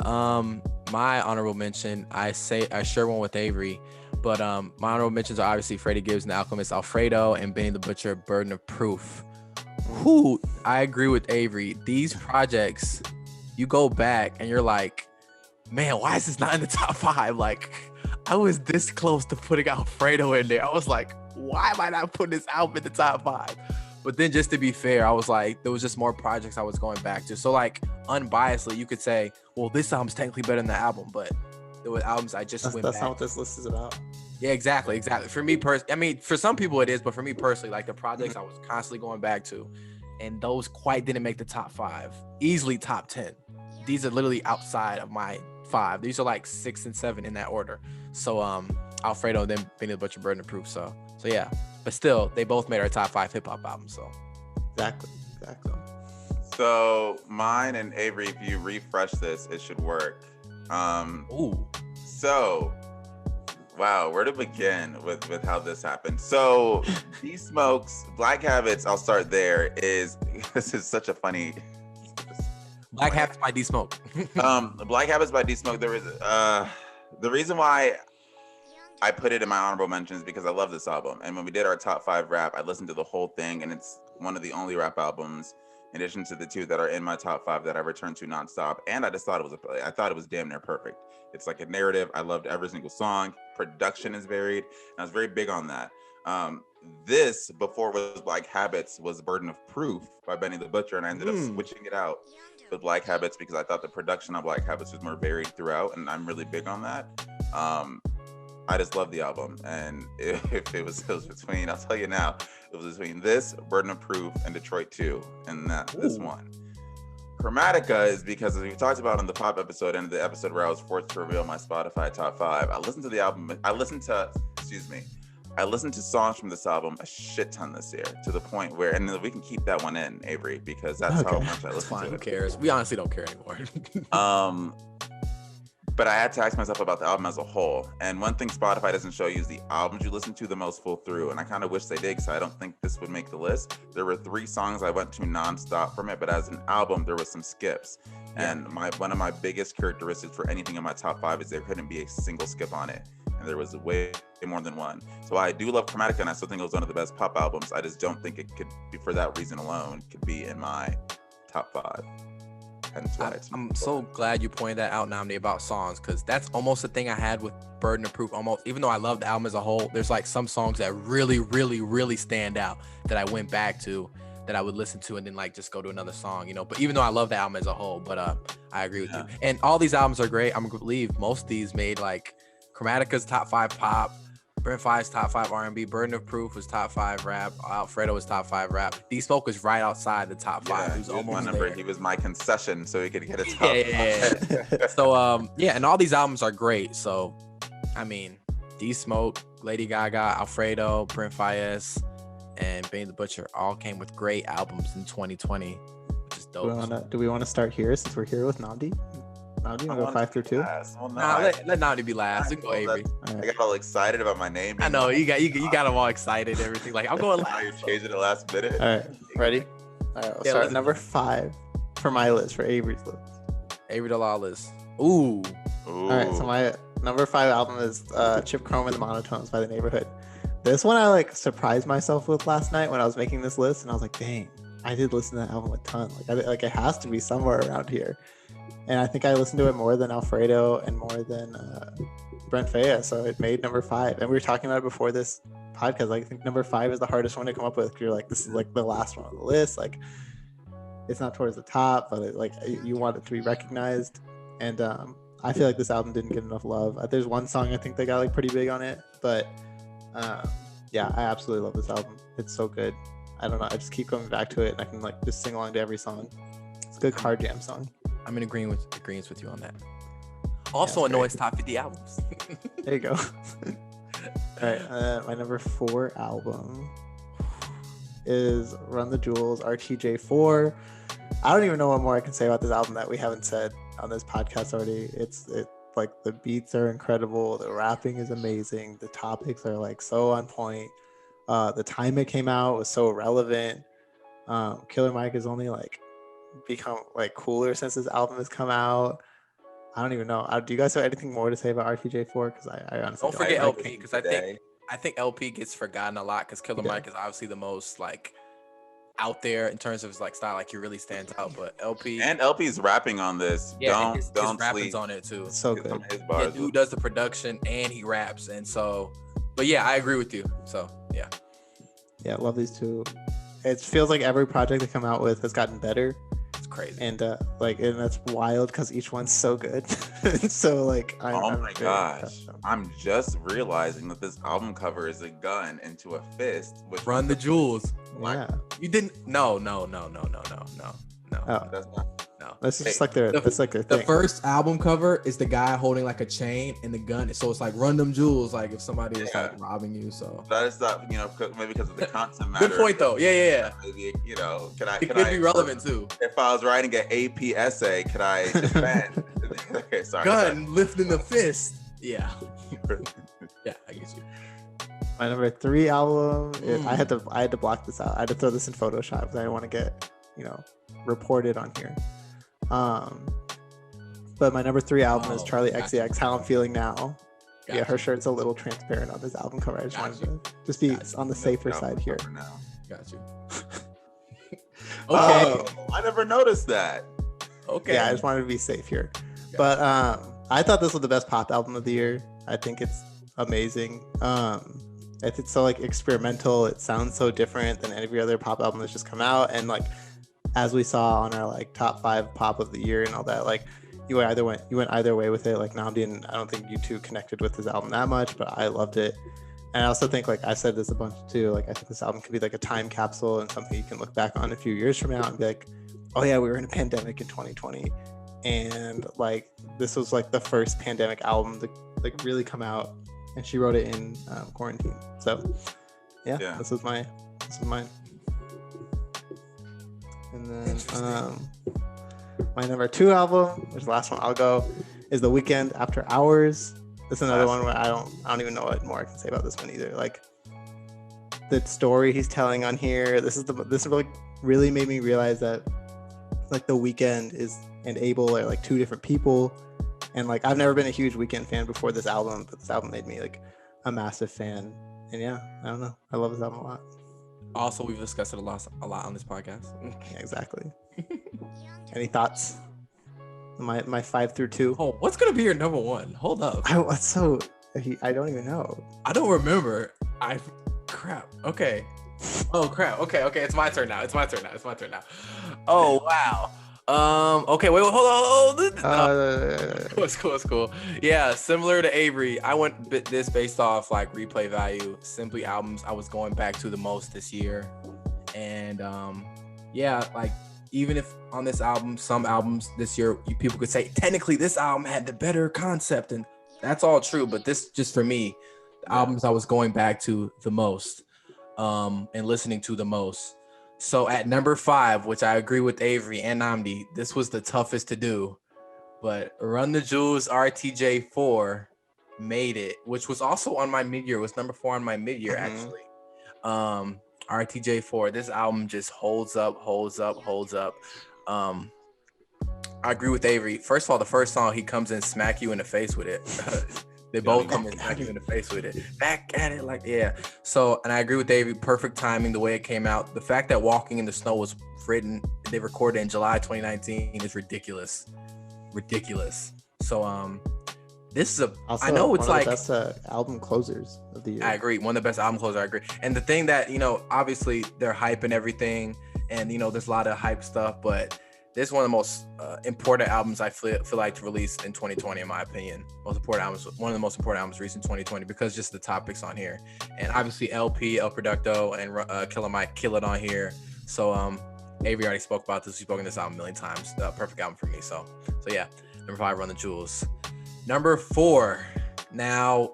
My honorable mention, I share one with Avery. But my honorable mentions are obviously Freddie Gibbs and The Alchemist, Alfredo, and Benny the Butcher, Burden of Proof. Who I agree with Avery. These projects, you go back and you're like, man, why is this not in the top 5? Like, I was this close to putting Alfredo in there. I was like, why am I not putting this album in the top 5? But then just to be fair, I was like, there was just more projects I was going back to. So like, unbiasedly, you could say, well, this album's technically better than the album, but there were albums I just went back. That's not what this list is about. Yeah, exactly. For me I mean, for some people it is, but for me personally, like the projects I was constantly going back to, and those quite didn't make the top 5. Easily top 10. These are literally outside of my 5. These are like 6 and 7 in that order. So Alfredo and then Benny the Butcher, Burden of Proof. So yeah. But still, they both made our top 5 hip hop albums. So exactly. So mine and Avery, if you refresh this, it should work. So wow, where to begin with how this happened? So D Smoke's Black Habits, I'll start there, this is such a funny Black Habits by D Smoke. Black Habits by D Smoke. There was the reason why I put it in my honorable mentions because I love this album. And when we did our top 5 rap, I listened to the whole thing, and it's one of the only rap albums, in addition to the 2 that are in my top 5, that I return to nonstop. And I just thought I thought it was damn near perfect. It's like a narrative. I loved every single song. Production is varied, and I was very big on that. This, before it was Black Habits, was Burden of Proof by Benny the Butcher, and I ended up switching it out with Black Habits because I thought the production on Black Habits was more varied throughout, and I'm really big on that. I just love the album, and if it was between, I'll tell you now, it was between this, Burden of Proof, and Detroit 2, and this one. Chromatica is because, as we talked about in the pop episode and the episode where I was forced to reveal my Spotify top 5, I listened to the album. I listened to songs from this album a shit ton this year, to the point where, and we can keep that one in, Avery, because that's how much I listen to it. Who cares? We honestly don't care anymore. But I had to ask myself about the album as a whole. And one thing Spotify doesn't show you is the albums you listen to the most full through. And I kind of wish they did, because I don't think this would make the list. There were 3 songs I went to nonstop from it, but as an album, there was some skips. Yeah. And one of my biggest characteristics for anything in my top 5 is there couldn't be a single skip on it. And there was way more than one. So I do love Chromatica, and I still think it was one of the best pop albums. I just don't think it could be, for that reason alone, could be in my top 5. I'm so glad you pointed that out, Nnamdi, about songs, because that's almost the thing I had with Burden of Proof. Almost, even though I love the album as a whole, there's like some songs that really, really, really stand out that I went back to, that I would listen to and then like just go to another song, you know. But even though I love the album as a whole, but I agree with you. And all these albums are great. I'm gonna believe most of these made like Chromatica's top 5 pop, Brent Faiyaz's top 5 R&B, Burden of Proof was top 5 rap, Alfredo was top 5 rap. D Smoke was right outside the top 5. He was almost there. He was my concession so he could get a top 5. So and all these albums are great. So I mean, D Smoke, Lady Gaga, Alfredo, Brent Faiyaz, and Benny the Butcher all came with great albums in 2020, which is dope. Do we want to start here since we're here with Nnamdi? Now do you want to go 5 through 2? Well, no, Nah, let Nnamdi be last. We can go Avery. I got all excited about my name. I know you got them all excited. Everything like I'm going Now you're last. changing it last minute. All right, ready? All right, we'll start at number 5 for my list, for Avery's list. Avery Dalalas. Ooh. All right, so my number 5 album is Chip Chrome and the Monotones by The Neighborhood. This one I like surprised myself with last night when I was making this list, and I was like, dang, I did listen to that album a ton. Like it has to be somewhere around here. And I think I listened to it more than Alfredo and more than Brent Faya, so it made number 5. And we were talking about it before this podcast. Like, I think number 5 is the hardest one to come up with. You're like, this is like the last one on the list. Like, it's not towards the top, but you want it to be recognized. And I feel like this album didn't get enough love. There's one song I think that got like pretty big on it, but yeah, I absolutely love this album. It's so good. I don't know. I just keep coming back to it, and I can like just sing along to every song. It's a good car jam song. I'm in agreement with you on that. Also, a Noise Top 50 albums. There you go. All right, my number 4 album is Run the Jewels, RTJ4. I don't even know what more I can say about this album that we haven't said on this podcast already. It's like the beats are incredible, the rapping is amazing, the topics are like so on point. The time it came out was so relevant. Killer Mike has only like become like cooler since this album has come out. I don't even know. Do you guys have anything more to say about RTJ4? Because I honestly don't forget LP, because I think LP gets forgotten a lot because Killer Mike is obviously the most like out there in terms of his like style, like he really stands out. But LP's rapping on this. Yeah, don't his sleep on it too. It's so good. His bars dude does the production and he raps, and so. But yeah, I agree with you. So yeah, I love these two. It feels like every project they come out with has gotten better. It's crazy. And and that's wild because each one's so good. So like, oh my gosh, I'm just realizing that this album cover is a gun into a fist. Which Run the Jewels. Yeah. You didn't? No. Oh. That's not. No. That's just like their. That's like their The thing. first album cover is the guy holding like a chain and the gun, so it's like Run Them Jewels, like if somebody is like robbing you. So that is not, maybe because of the content matter. Good point though. Yeah. Maybe It could be relevant too. If I was writing an AP essay, could I defend? Okay, sorry. Gun lifting the fist. Yeah. Yeah, I get you. My number 3 album is, I had to block this out. I had to throw this in Photoshop because I didn't want to get reported on here. But my number 3 album is Charlie XCX, How I'm Feeling Now. Yeah, her shirt's a little transparent on this album cover. I just wanted to just be on the safer side here. got you. Okay. I never noticed that. Okay. Yeah, I just wanted to be safe here. But I thought this was the best pop album of the year. I think it's amazing. It's so like experimental. It sounds so different than every other pop album that's just come out. And like, as we saw on our like top 5 pop of the year and all that, like you went either way with it. Like Nnamdi, and I don't think you two connected with his album that much, but I loved it. And I also think, like I said this a bunch too, like I think this album could be like a time capsule and something you can look back on a few years from now and be like, oh yeah, we were in a pandemic in 2020, and like this was like the first pandemic album to like really come out, and she wrote it in quarantine. So yeah. This was mine. And then my number 2 album, which is the last one I'll go, is The Weeknd, After Hours. This is another one where I don't even know what more I can say about this one either. Like the story he's telling on here, this really made me realize that like The Weeknd and Abel are like 2 different people. And like I've never been a huge Weeknd fan before this album, but this album made me like a massive fan. And yeah, I don't know. I love this album a lot. Also, we've discussed it a lot on this podcast. Yeah, exactly. Any thoughts? My 5 through 2. Oh, what's gonna be your number 1? Hold up. I don't even know. I don't remember. Crap. Okay. Oh crap. Okay. It's my turn now. Oh wow. Okay. Wait. Hold on. It's cool. Yeah. Similar to Avery, I went this based off like replay value. Simply albums I was going back to the most this year, and yeah, like. Even if on this album, some albums this year, people could say, technically this album had the better concept, and that's all true. But this, just for me, the albums I was going back to the most and listening to the most. So at number 5, which I agree with Avery and Nnamdi, this was the toughest to do. But Run the Jewels RTJ4 made it, which was also on my mid-year. It was number 4 on my mid-year, actually. RTJ4, this album just holds up. I agree with Avery. First of all, the first song, he comes in, smack you in the face with it. They both come in, smack you in the face with it. Back at it, like, yeah. So, and I agree with Avery. Perfect timing, the way it came out. The fact that Walking in the Snow was written, they recorded in July 2019 is ridiculous. So, this is also I know it's one like of the best album closers of the year. I agree. One of the best album closers. I agree. And the thing that, obviously they're hype and everything, and there's a lot of hype stuff, but this is one of the most important albums I feel like to release in 2020, in my opinion. One of the most important albums released in 2020 because just the topics on here, and obviously LP, El Producto, and Killer Mike kill it on here. So Avery already spoke about this. We've spoken this album a million times. Perfect album for me. So yeah, number 5, Run the Jewels. Number 4. Now,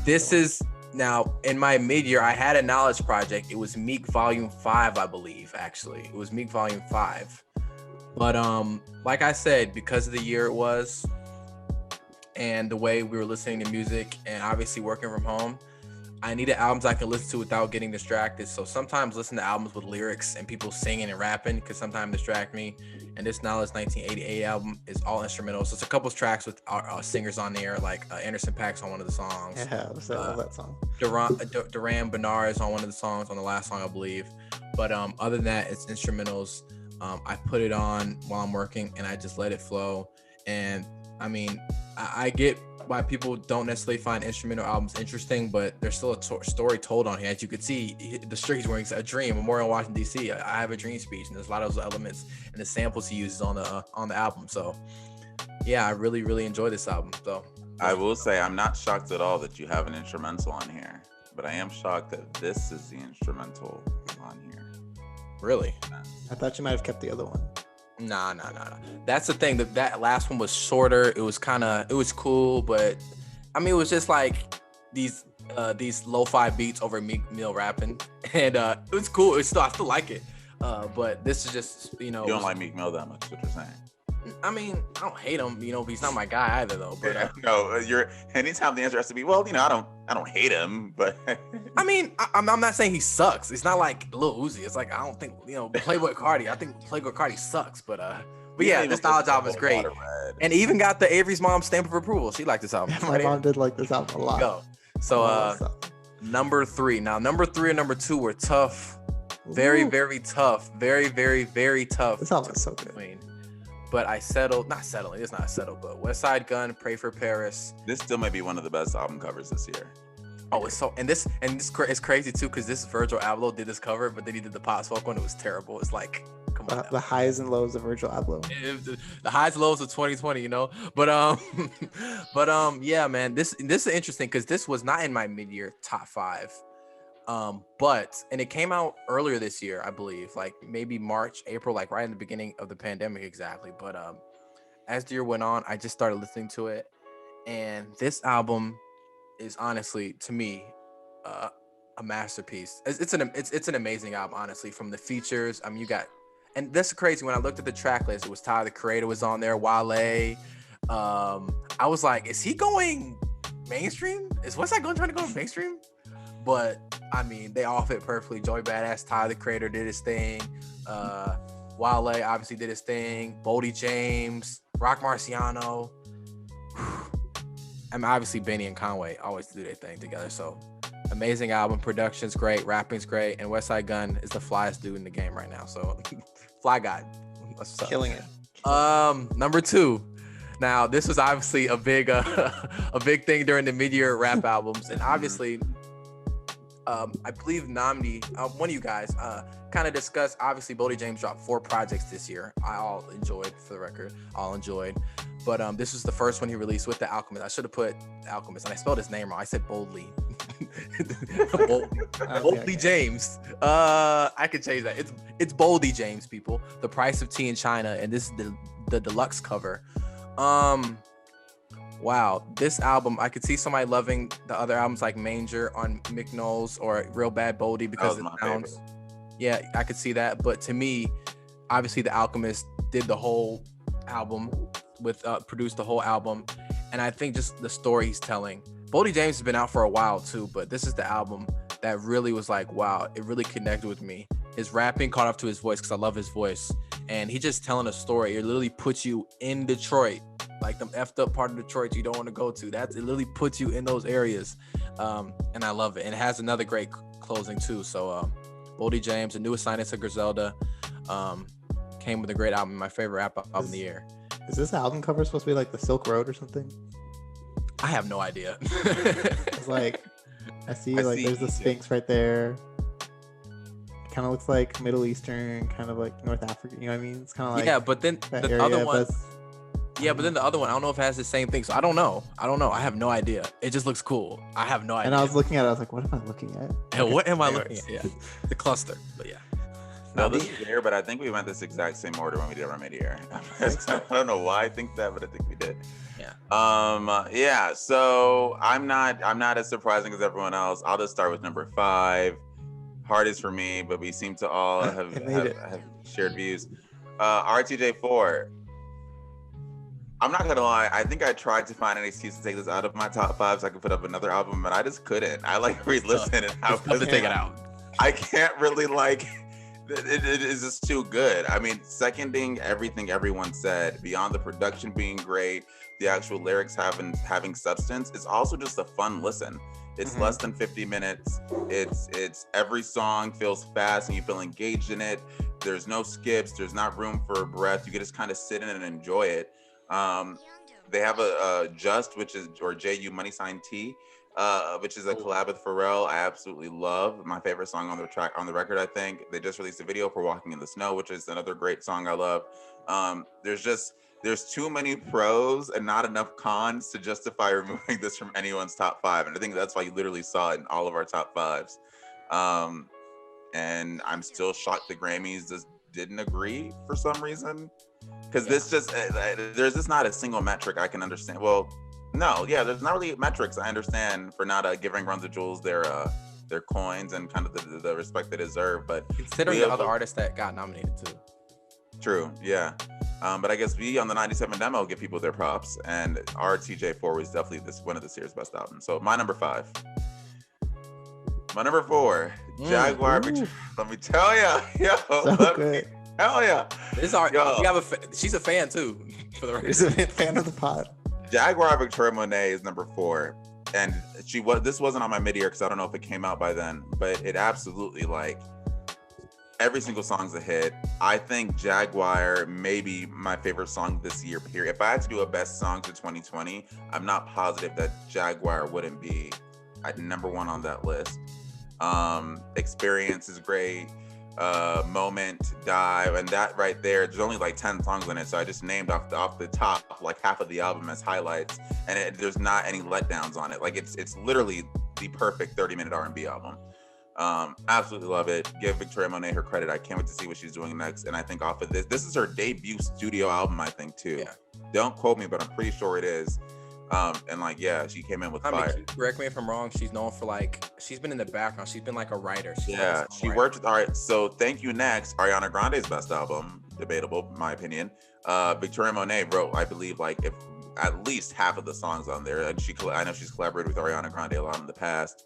this is in my mid-year. I had a knowledge project. It was Meek Volume 5, I believe. Actually, it was Meek Volume 5. But like I said, because of the year it was, and the way we were listening to music, and obviously working from home, I needed albums I could listen to without getting distracted. So sometimes listen to albums with lyrics and people singing and rapping could sometimes distract me. And this Knowledge 1988 album is all instrumental. So it's a couple of tracks with singers on there, like Anderson .Paak's on one of the songs. Yeah, I love that song. Duran Bernard is on one of the songs, on the last song, I believe. But other than that, it's instrumentals. I put it on while I'm working and I just let it flow. And I mean, I get why people don't necessarily find instrumental albums interesting, but there's still a story told on here. As you could see, the shirt he's wearing is a dream, Memorial in Washington, D.C. I have a dream speech, and there's a lot of those elements and the samples he uses on the album. So yeah, I really, really enjoy this album. So I will say I'm not shocked at all that you have an instrumental on here, but I am shocked that this is the instrumental on here. Really? I thought you might have kept the other one. Nah. That's the thing. That last one was shorter. It was cool, but I mean, it was just like these lo-fi beats over Meek Mill rapping, and it was cool. I still like it. But this is just, You don't like Meek Mill that much, what you're saying? I mean, I don't hate him, but he's not my guy either, though. But no, anytime the answer has to be, well, I don't hate him, but I mean, I'm not saying he sucks. It's not like Lil Uzi. It's like, I don't think, Playboy Cardi. I think Playboy Cardi sucks, but yeah, this Knowledge album is great, and even got the Avery's mom stamp of approval. She liked this album. My mom did like this album a lot. Go. So number 3. Now, number 3 and number 2 were tough, very, very tough, very, very, very tough. This album is so good. But I not settling, but Westside Gun, Pray for Paris. This still might be one of the best album covers this year. Oh, it's so, and this it's crazy too, because this Virgil Abloh did this cover, but then he did the Pop Smoke one. It was terrible. It's like, come on. The highs and lows of Virgil Abloh. The highs and lows of 2020, but yeah, man, this is interesting because this was not in my mid-year top 5. And it came out earlier this year, I believe, like maybe March, April, like right in the beginning of the pandemic, exactly. But as the year went on, I just started listening to it, and this album is honestly, to me, a masterpiece. It's an amazing album, honestly. From the features, I mean, and that's crazy. When I looked at the track list, it was Tyler the Creator was on there, Wale. I was like, is he going mainstream? Is Westside Gun trying to go mainstream? But I mean, they all fit perfectly. Joey Badass, Tyler the Creator did his thing. Wale obviously did his thing. Boldy James, Rock Marciano. I mean, obviously Benny and Conway always do their thing together. So amazing album. Production's great. Rapping's great. And Westside Gun is the flyest dude in the game right now. So fly guy. Killing it. Number 2. Now, this was obviously a big thing during the mid-year rap albums, and obviously. I believe Nnamdi, one of you guys, kind of discussed, obviously Boldy James dropped 4 projects this year. I all enjoyed, for the record, but this was the first one he released with The Alchemist. I should have put Alchemist, and I spelled his name wrong. I said Boldly. Boldy James. I could change that. It's Boldy James, people. The Price of Tea in China, and this is the deluxe cover. Wow, this album, I could see somebody loving the other albums like Manger on Mick Knowles or Real Bad Boldy because it sounds. Yeah, I could see that. But to me, obviously, The Alchemist did the whole album produced the whole album, and I think just the story he's telling. Boldy James has been out for a while too, but this is the album that really was like, wow, it really connected with me. His rapping caught up to his voice because I love his voice, and he just telling a story. It literally puts you in Detroit, like the effed up part of Detroit you don't want to go to. It literally puts you in those areas, and I love it. And it has another great closing too. So Boldy James, the newest signing to Griselda, came with a great album, my favorite rap album of the year. Is this album cover supposed to be like the Silk Road or something? I have no idea. It's like I see there's the Sphinx right there. It kind of looks like Middle Eastern, kind of like North Africa. You know what I mean? It's kind of like but then the other one. Yeah, but then the other one, I don't know if it has the same thing. So I don't know. I have no idea. It just looks cool. I have no idea. And I was looking at it. I was like, what am I looking at? And what am I looking at? Yeah, the cluster. But yeah. No, this is here, but I think we went this exact same order when we did our mid-year. I don't know why I think that, but I think we did. Yeah. Yeah. So I'm not as surprising as everyone else. I'll just start with number 5. Hardest for me, but we seem to all have shared views. RTJ4. I'm not gonna lie. I think I tried to find an excuse to take this out of my top 5 so I could put up another album, but I just couldn't. I like re-listen and I was to take it out. I can't really like. It is just too good. I mean, seconding everything everyone said, beyond the production being great, the actual lyrics having substance, it's also just a fun listen. It's less than 50 minutes. It's every song feels fast and you feel engaged in it. There's no skips. There's not room for a breath. You can just kind of sit in it and enjoy it. They have a Just, which is, or JU money sign T, which is a collab with Pharrell. I absolutely love. My favorite song on the record, I think. They just released a video for Walking in the Snow, which is another great song I love. There's too many pros and not enough cons to justify removing this from anyone's top 5. And I think that's why you literally saw it in all of our top 5s. And I'm still shocked the Grammys just didn't agree for some reason. Because there's just not a single metric I can understand. Well, no, yeah, there's not really metrics I understand for not giving Run the Jewels their coins and kind of the respect they deserve. But considering the other artists that got nominated too. True, yeah. But I guess we on the 97 demo give people their props, and RTJ4 was definitely one of this year's best albums. So my number 5. My number 4, Jaguar. Let me tell ya, hell yeah. She's a fan too. For the record, she's a fan of the pod. Jaguar Victoria Monet is number 4, and this wasn't on my mid-year because I don't know if it came out by then, but it absolutely, like, every single song's a hit. I think Jaguar may be my favorite song this year, period. If I had to do a best song to 2020, I'm not positive that Jaguar wouldn't be at number 1 on that list. Experience is great. Moment, Dive, and that right there, there's only like 10 songs in it, so I just named off the top like half of the album as highlights, and there's not any letdowns on it. Like it's literally the perfect 30-minute R&B album. Absolutely love it. Give Victoria Monet her credit. I can't wait to see what she's doing next, and I think off of this is her debut studio album, I think, too. Yeah. Don't quote me, but I'm pretty sure it is. And like, yeah, she came in with fire. Mean, correct me if I'm wrong. She's known for she's been in the background. She's been like a writer. She worked with, all right. So Thank You Next, Ariana Grande's best album, debatable, in my opinion. Victoria Monet wrote, I believe, like at least half of the songs on there. And I know she's collaborated with Ariana Grande a lot in the past.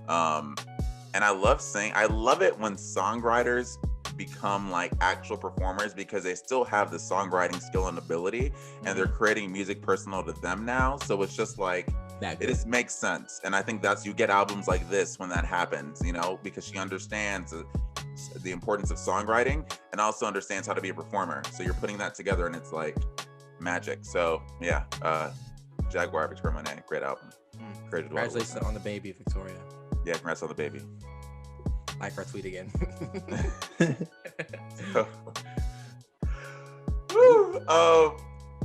And I love it when songwriters become like actual performers, because they still have the songwriting skill and ability, and they're creating music personal to them now. So it's just like, it just makes sense. And I think you get albums like this when that happens, because she understands the importance of songwriting and also understands how to be a performer. So you're putting that together and it's like magic. So yeah, Jaguar Victoria Monet, great album. Congratulations on the baby, Victoria. Yeah, congrats on the baby. Like our tweet again.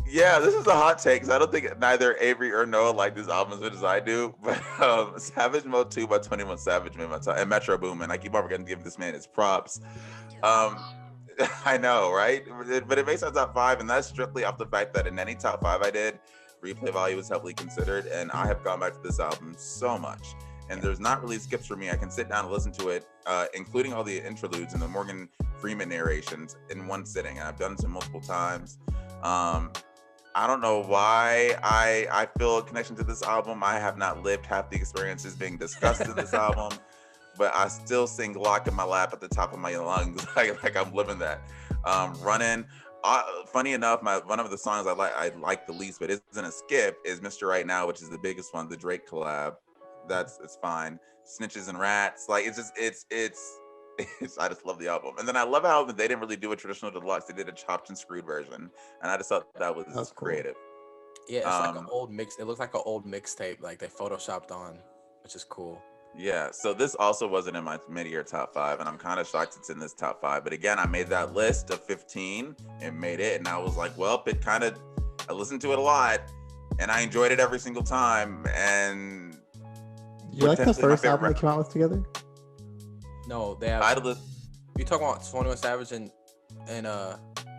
Yeah, this is a hot take because I don't think neither Avery or Noah like this album as much as I do. But Savage Mode 2 by 21 Savage made my top, and Metro Boomin. I keep on forgetting to give this man his props. I know, right? But it makes my top 5, and that's strictly off the fact that in any top 5 I did, replay value was heavily considered, and I have gone back to this album so much. And there's not really skips for me. I can sit down and listen to it, including all the interludes and the Morgan Freeman narrations in one sitting. And I've done this multiple times. I don't know why I feel a connection to this album. I have not lived half the experiences being discussed in this album, but I still sing "Lock in My Lap" at the top of my lungs, like I'm living that. Running. Funny enough, one of the songs I like the least, but isn't a skip, is "Mr. Right Now," which is the biggest one, the Drake collab. It's fine. Snitches and Rats, like it's I just love the album. And then I love how they didn't really do a traditional deluxe. They did a chopped and screwed version, and I just thought that was That's cool. creative. Yeah, it's like an old mix. It looks like an old mixtape, like they photoshopped on, which is cool. Yeah, so this also wasn't in my mid-year top 5, and I'm kind of shocked it's in this top 5. But again, I made that list of 15 and made it, and I was like, well, I listened to it a lot, and I enjoyed it every single time. And you like the first album they came out with together? No, they have. You talking about 21 Savage and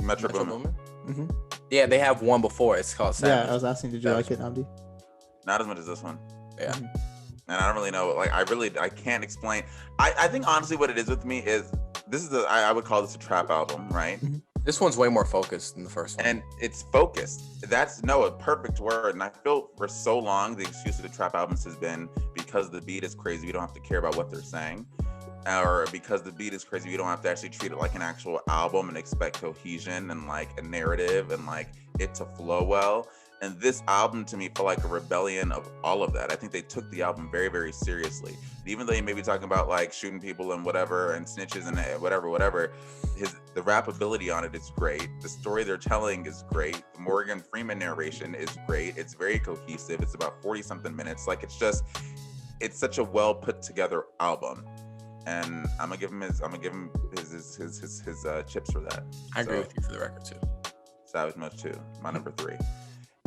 Metro Boomin? Mm-hmm. Yeah, they have one before. It's called Savage. Yeah, I was asking, did you like it, Nnamdi? Not as much as this one. Yeah. Mm-hmm. And I don't really know. Like, I can't explain. I think honestly, what it is with me is I would call this a trap album, right? Mm-hmm. This one's way more focused than the first one. And it's focused. That's a perfect word. And I feel for so long the excuse of the trap albums has been because the beat is crazy, we don't have to care about what they're saying. Or because the beat is crazy, we don't have to actually treat it like an actual album and expect cohesion and like a narrative and like it to flow well. And this album to me felt like a rebellion of all of that. I think they took the album very, very seriously. Even though you may be talking about like shooting people and whatever and snitches and whatever, the rap ability on it is great. The story they're telling is great. The Morgan Freeman narration is great. It's very cohesive. It's about 40 something minutes. Like it's such a well put together album. And I'm gonna give him his chips for that. I agree with you for the record too. Savage Much too. My number 3.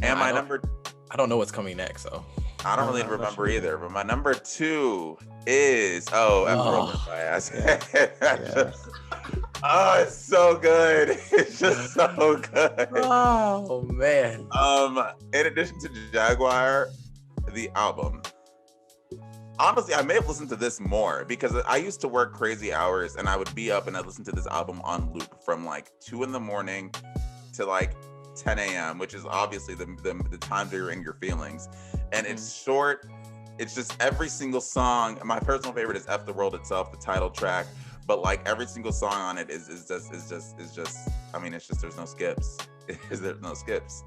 And my number. I don't know what's coming next, so. I don't really remember either. But my number 2 is After My Ass. Oh, it's so good. It's just so good. Oh man. In addition to Jaguar, the album. Honestly, I may have listened to this more because I used to work crazy hours and I would be up and I'd listen to this album on loop from like 2 a.m. to like 10 a.m., which is obviously the times that you're in your feelings. And it's short. It's just every single song. My personal favorite is F the World Itself, the title track. But like every single song on it is just. I mean, it's just there's no skips. There's no skips.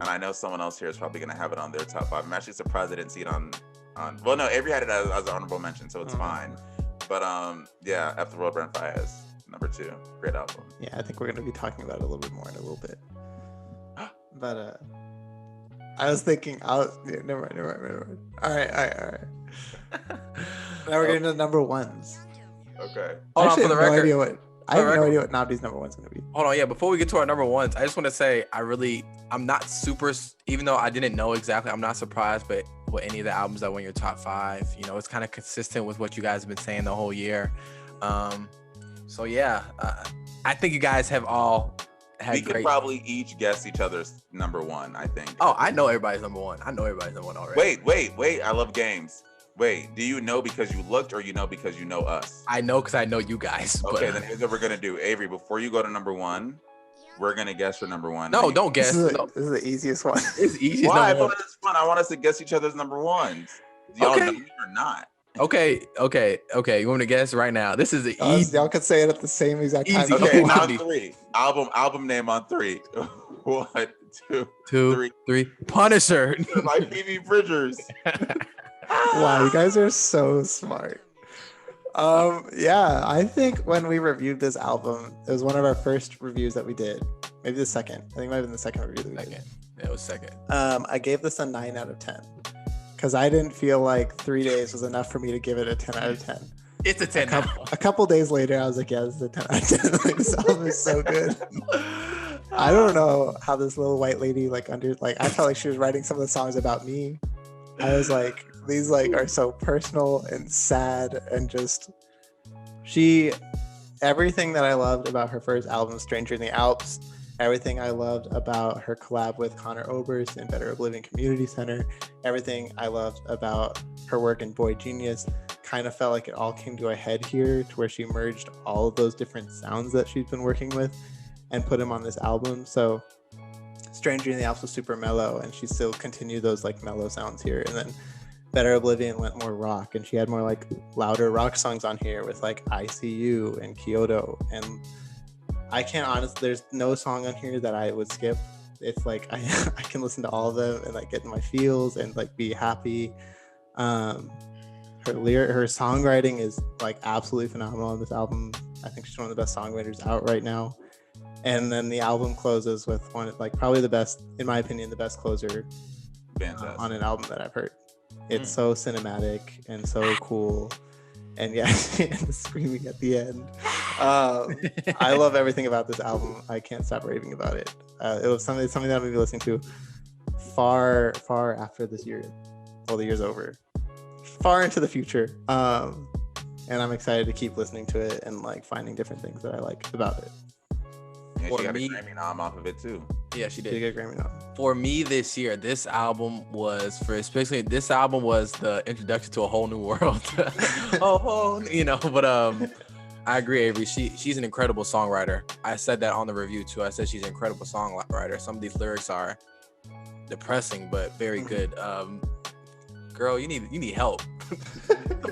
And I know someone else here is probably gonna have it on their top 5. I'm actually surprised I didn't see it on. Well, no, Avery had it as an honorable mention, so it's fine. But yeah, F the World Brand Fayez, number 2, great album. Yeah, I think we're gonna be talking about it a little bit more in a little bit. But I was thinking, never mind. All right. Now we're getting to the number 1s. Okay. Hold on, for the record. I have no idea what Nnamdi's number 1's gonna be. Hold on, yeah. Before we get to our number 1s, I just want to say I'm not super. Even though I didn't know exactly, I'm not surprised. But with any of the albums that were in your top 5, it's kind of consistent with what you guys have been saying the whole year. So yeah, I think you guys have all had. We could probably each guess each other's number 1. I think. Oh, I know everybody's number 1. I know everybody's number 1 already. Wait! I love games. Wait, do you know because you looked or you know because you know us? I know because I know you guys. Okay, then here's what we're gonna do. Avery, before you go to number 1, we're gonna guess your number 1. No, don't guess. This is the easiest one. It's easy. Why? I thought it was fun. I want us to guess each other's number 1s. Y'all know me or not? Okay. You want me to guess right now? This is the easy. Y'all could say it at the same exact time. Okay, now 3. Album name on 3. 1, 2, 3. Punisher. Like Phoebe Bridgers. Wow, you guys are so smart. Yeah, I think when we reviewed this album, it was one of our first reviews that we did. Maybe the second. I think it might have been the second review that we did. Yeah, it was second. I gave this a 9 out of 10 because I didn't feel like 3 days was enough for me to give it a 10 out of 10. It's a 10 A couple days later, I was like, yeah, this is a 10 out of 10. Like, this album is so good. I don't know how this little white lady I felt like she was writing some of the songs about me. I was like, these are so personal and sad and just everything that I loved about her first album, Stranger in the Alps, everything I loved about her collab with Connor Oberst in Better Oblivion Community Center, everything I loved about her work in Boy Genius, kind of felt like it all came to a head here to where she merged all of those different sounds that she's been working with and put them on this album. So Stranger in the Alps was super mellow, and she still continued those like mellow sounds here. And then Better Oblivion went more rock, and she had more like louder rock songs on here with like I See You and Kyoto. And I can't honestly, there's no song on here that I would skip. It's like I can listen to all of them and like get in my feels and like be happy. Her songwriting is like absolutely phenomenal on this album. I think she's one of the best songwriters out right now. And then the album closes with one like probably the best, in my opinion, the best closer on an album that I've heard. It's so cinematic and so cool. And yeah, and the screaming at the end. I love everything about this album. I can't stop raving about it. It was something that I'm going to be listening to far after this year. Well, the year's over. Far into the future. And I'm excited to keep listening to it and like finding different things that I like about it. Yeah, she got a Grammy nom off of it too. Yeah, she did. She got a Grammy nom. For me this year, this album was the introduction to a whole new world. But I agree, Avery. She's an incredible songwriter. I said that on the review too. I said she's an incredible songwriter. Some of these lyrics are depressing but very good. Girl, you need help.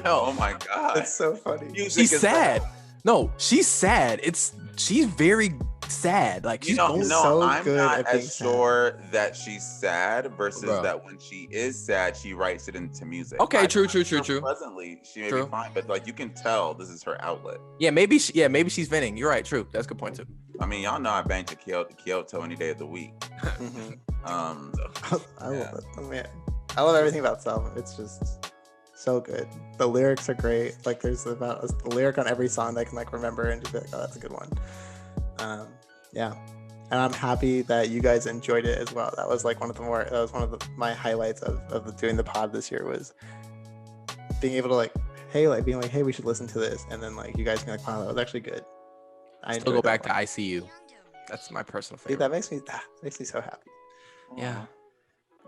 Oh my God. It's so funny. She's sad. No, she's sad. She's very sad. Like she's I'm not as sure that she's sad versus that when she is sad, she writes it into music. Okay, true. Presently, she may be fine, but like you can tell this is her outlet. Yeah, maybe she's venting. You're right. True. That's a good point too. I mean, y'all know I bang to Kyoto any day of the week. I love it. Oh, man. I love everything about this album. It's just so good. The lyrics are great. Like there's about a lyric on every song that I can like remember and just be like, oh, that's a good one. Yeah. And I'm happy that you guys enjoyed it as well. That was like one of my highlights of doing the pod this year was being able to like, hey, we should listen to this. And then like you guys being like, wow, that was actually good. I still go back to ICU. That's my personal favorite. Dude, that makes me so happy. Yeah.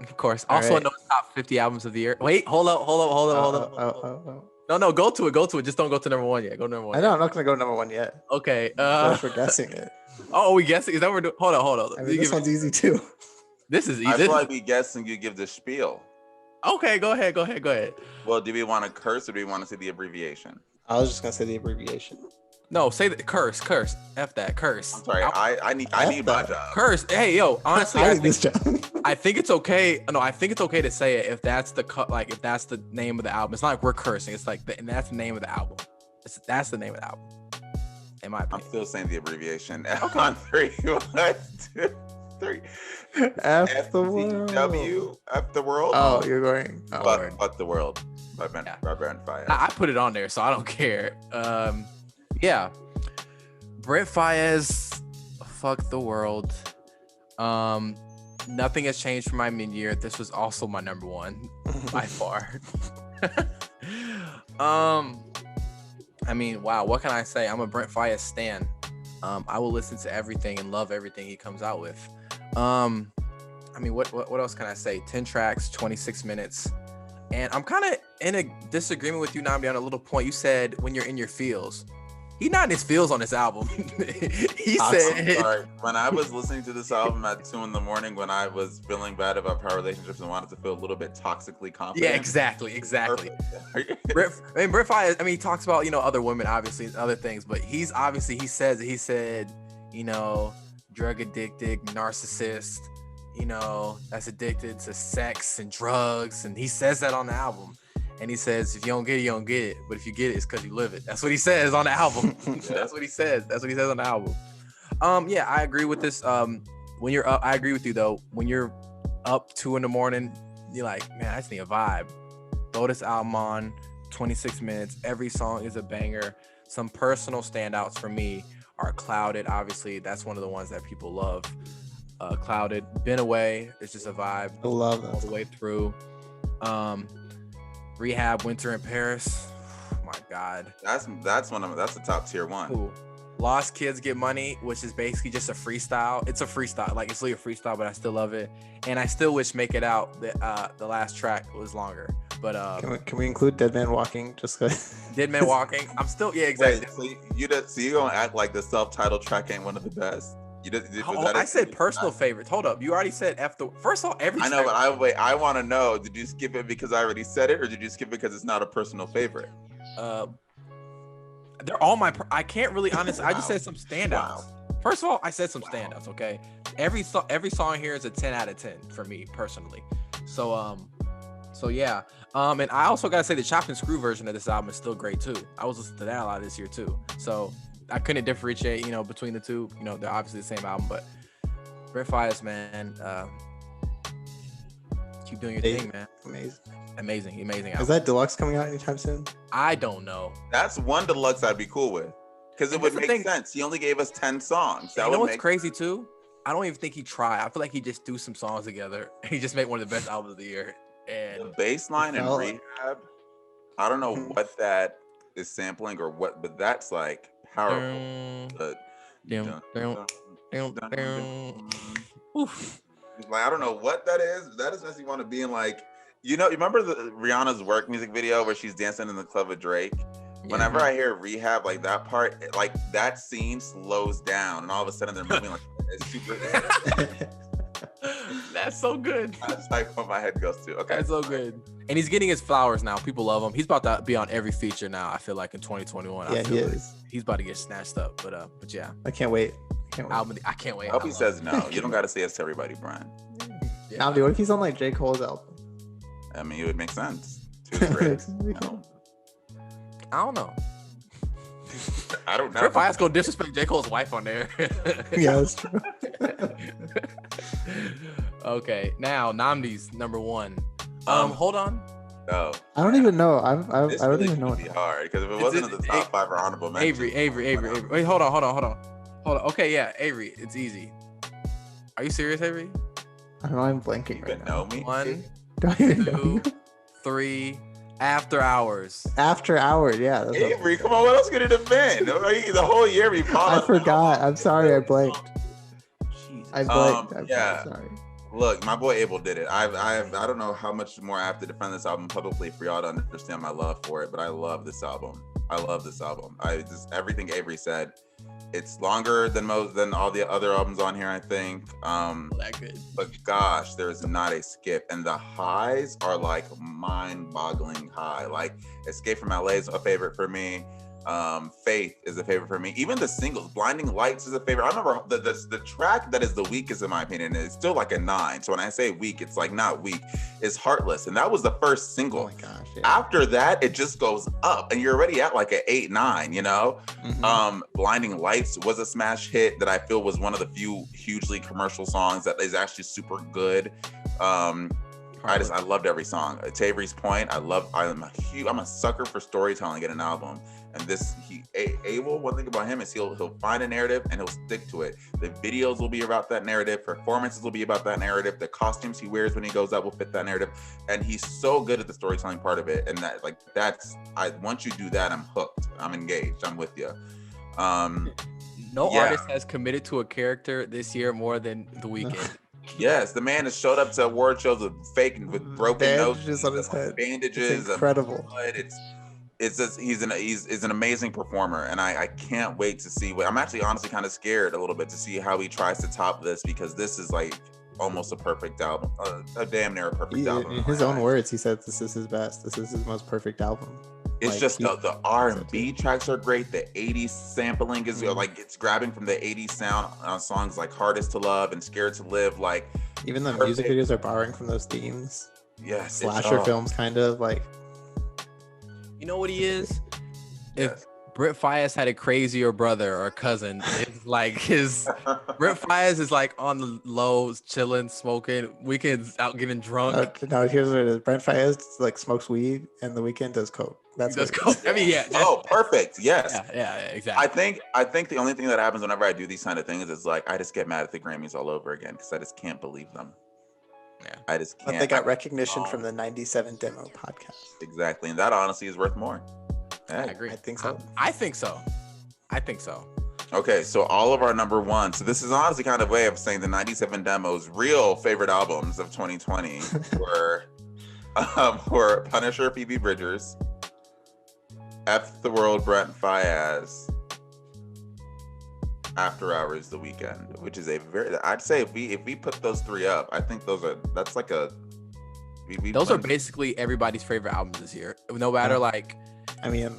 Of course. Also in those top 50 albums of the year. Wait, hold up. No, go to it. Just don't go to number one yet. Go to number one. I know, I'm not gonna go to number one yet. Okay. We're guessing it. Oh, we guessing? Is that what we're doing? Hold on. I mean, this one's easy too. This is easy. I'd probably be guessing you give the spiel. Okay, go ahead. Well, do we want to curse or do we want to say the abbreviation? I was just gonna say the abbreviation. No, say the curse. F that curse. I'm sorry. I need my job. Curse. Hey, yo. Honestly, I need this job. I think it's okay. No, I think it's okay to say it if that's if that's the name of the album. It's not like we're cursing. It's like and that's the name of the album. That's the name of the album. In my opinion. I'm still saying the abbreviation. Okay. On 3, 1, 2, 3. F the world. W. F the world. Oh, you're going. Fuck the world. By Ben Feucht. I put it on there, so I don't care. Yeah. Brent Faiyaz, Fuck the World. Nothing has changed from my mid-year. This was also my number one by far. I mean, wow, what can I say? I'm a Brent Faiyaz stan. I will listen to everything and love everything he comes out with. I mean, what else can I say? 10 tracks, 26 minutes. And I'm kind of in a disagreement with you, Nnamdi, on a little point. You said when you're in your feels. He's not in his feels on this album. He said. Sorry. When I was listening to this album at 2 a.m, when I was feeling bad about power relationships and wanted to feel a little bit toxically confident. Yeah, exactly. Brent Faiyaz, I mean, he talks about, other women, obviously, and other things, but he said, drug addicted, narcissist, that's addicted to sex and drugs. And he says that on the album. And he says, if you don't get it, you don't get it. But if you get it, it's because you live it. That's what he says on the album. That's what he says on the album. Yeah, I agree with this. When you're up, I agree with you, though. When you're up 2 a.m, you're like, man, I just need a vibe. Throw this album on, 26 minutes. Every song is a banger. Some personal standouts for me are Clouded. Obviously, that's one of the ones that people love. Clouded. Been Away is just a vibe. I love that all the way through. Rehab, Winter in Paris. Oh my God. That's a top tier one. Ooh. Lost Kids Get Money, which is basically just a freestyle. It's a freestyle, like it's really a freestyle, but I still love it. And I still wish Make It Out, the last track was longer. But can we include Dead Man Walking? Just Dead Man Walking. I'm still exactly. Wait, so you gonna act like the self-titled track ain't one of the best? I said personal favorites. Hold up, you already said first of all, every. I know, but I want to know. Did you skip it because I already said it, or did you skip it because it's not a personal favorite? They're all my. I can't really honestly. Wow. I just said some standouts. Wow. First of all, I said some standouts. Okay, every song here is a 10 out of 10 for me personally. So yeah. And I also gotta say the Chopped and Screw version of this album is still great too. I was listening to that a lot this year too. So I couldn't differentiate, between the two. They're obviously the same album, but Brent Faiyaz, man, keep doing your thing, man. Amazing album. Is that deluxe coming out anytime soon? I don't know. That's one deluxe I'd be cool with, because it would make sense. He only gave us 10 songs. You know what's crazy too? I don't even think he tried. I feel like he just threw some songs together. He just made one of the best albums of the year. And the bass line in Rehab, I don't know what that is sampling or what, but that's like powerful. Like, I don't know what that is. That is makes me want to be in, like, you remember Rihanna's Work music video where she's dancing in the club with Drake? Whenever I hear Rehab, like that part, like that scene slows down and all of a sudden they're moving like it's super. That's so good. That's like what my head goes to. Okay. That's so good. And he's getting his flowers now. People love him. He's about to be on every feature now, I feel like, in 2021. Yeah, he is. He's about to get snatched up. But yeah. I can't wait. I can't wait. I hope he says no. You don't got to say yes to everybody, Brian. Yeah. Nnamdi, what if he's on like J. Cole's album? I mean, it would make sense. Great. I don't know. I don't know. If I go disrespect J. Cole's wife on there. Yeah, that's true. Okay, now Nnamdi's number one. Hold on. No. I don't even know. I don't even know. It'd be hard because if it wasn't in the top 5 or honorable mentions. Avery. Wait, hold on. Okay, yeah, Avery. It's easy. Are you serious, Avery? I don't know. I'm blanking right now. Know me? 1, Do I even know you? 3. After Hours. After Hours, yeah. That's Avery, come on, what else could it have been? The whole year we I forgot. I'm sorry, I blanked. Jesus. I blanked. I'm yeah. sorry. Look, my boy Abel did it. I don't know how much more I have to defend this album publicly for y'all to understand my love for it, but I love this album. Everything Avery said. It's longer than all the other albums on here, I think. That good. But gosh, there's not a skip, and the highs are like mind-boggling high. Like Escape from LA is a favorite for me. Feucht is a favorite for me. Even the singles, Blinding Lights is a favorite. I remember the track that is the weakest in my opinion is still like a 9. So when I say weak, it's like not weak. It's Heartless, and that was the first single. Oh my gosh! Yeah. After that, it just goes up, and you're already at like an 8, 9. Mm-hmm. Blinding Lights was a smash hit that I feel was one of the few hugely commercial songs that is actually super good. I loved every song. To Avery's point, I'm a sucker for storytelling in an album. And Abel, one thing about him is he'll find a narrative and he'll stick to it. The videos will be about that narrative. Performances will be about that narrative. The costumes he wears when he goes out will fit that narrative. And he's so good at the storytelling part of it. And once you do that, I'm hooked. I'm engaged. I'm with you. Artist has committed to a character this year more than The Weeknd. Yes, the man has showed up to award shows with broken bandages on his head. Bandages. It's incredible. It's just he's an amazing performer, and I can't wait to see I'm actually honestly kind of scared a little bit to see how he tries to top this, because this is like almost a perfect album, a damn near a perfect album. In his own words, he said this is his best. This is his most perfect album. It's just the R&B tracks are great. The 80s sampling is like it's grabbing from the 80s sound on songs like Hardest to Love and Scared to Live. Like even the music videos are borrowing from those themes. Yes, slasher films, kind of like. You know what he is? If Brent Faiyaz had a crazier brother or cousin, it's like Brent Faiyaz is like on the lows, chilling, smoking. Weeknd's out getting drunk. No, here's what it is. Brent Faiyaz like smokes weed, and The Weeknd does coke. That's coke. I mean, yeah. Oh, perfect. Yes. Yeah, exactly. I think the only thing that happens whenever I do these kind of things is like I just get mad at the Grammys all over again because I just can't believe them. Yeah, I just can't. But they got recognition from the 97 Demo podcast. Exactly, and that honestly is worth more. I agree. I think so. I think so. Okay, so all of our number one. So this is honestly kind of a way of saying the 97 Demo's real favorite albums of 2020 were Punisher, Phoebe Bridgers, F the World, Brent Faiyaz. After Hours, The Weeknd, which is a very, I'd say if we put those three up, I think that's like a. Those are basically everybody's favorite albums this year. No matter like. I mean,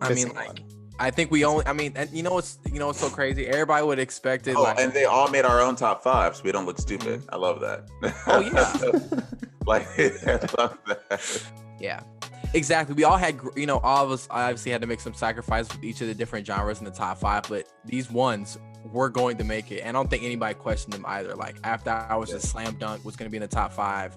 like. I think we only. I mean, and you know what's so crazy? Everybody would expect it. Oh, like, and they all made our own top five, so we don't look stupid. I love that. Oh yeah. Like I love that. Yeah, exactly. We all had, all of us obviously had to make some sacrifice with each of the different genres in the top five, but these ones were going to make it. And I don't think anybody questioned them either. Like After Hours, a slam dunk, was going to be in the top five.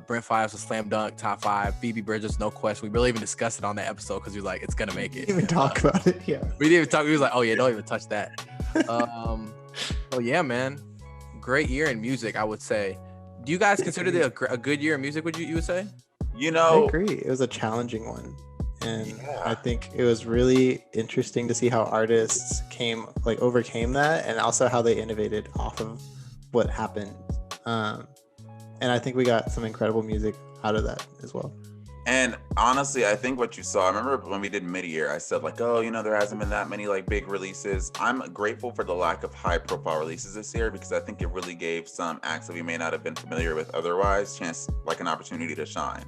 Brent Fayez was a slam dunk, top five. Phoebe Bridgers, no question. We really even discussed it on that episode because we were like, it's going to make it. We didn't even talk about it. Yeah. We didn't even talk. We was like, oh yeah, don't even touch that. Oh yeah, man. Great year in music, I would say. Do you guys consider it a good year in music? You would say? I agree. It was a challenging one, and I think it was really interesting to see how artists overcame that, and also how they innovated off of what happened. And I think we got some incredible music out of that as well. And honestly, I think what you saw, I remember when we did mid-year, I said like, oh, there hasn't been that many like big releases. I'm grateful for the lack of high profile releases this year, because I think it really gave some acts that we may not have been familiar with otherwise an opportunity to shine.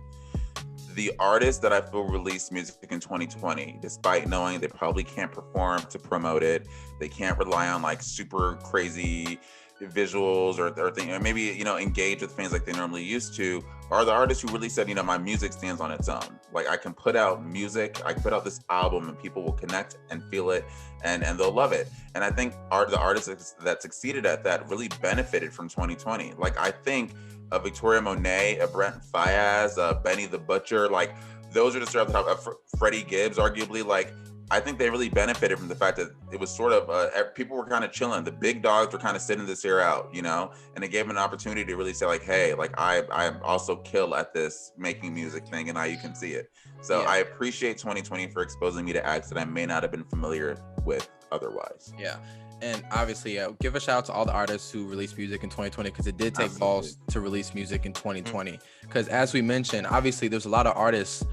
The artists that I feel released music in 2020, despite knowing they probably can't perform to promote it, they can't rely on like super crazy visuals or maybe engage with fans like they normally used to, are the artists who really said, my music stands on its own. Like I can put out music, I can put out this album and people will connect and feel it and they'll love it. And I think the artists that succeeded at that really benefited from 2020. Like I think Victoria Monet, Brent Fayez, Benny the Butcher, like those are just off the top. Freddie Gibbs, arguably, like I think they really benefited from the fact that it was sort of people were kind of chilling. The big dogs were kind of sitting this year out, and it gave them an opportunity to really say like, hey, like I also kill at this making music thing, and now you can see it. So I appreciate 2020 for exposing me to acts that I may not have been familiar with otherwise. Yeah. And obviously, give a shout out to all the artists who released music in 2020, because it did take balls to release music in 2020. Because as we mentioned, obviously there's a lot of artists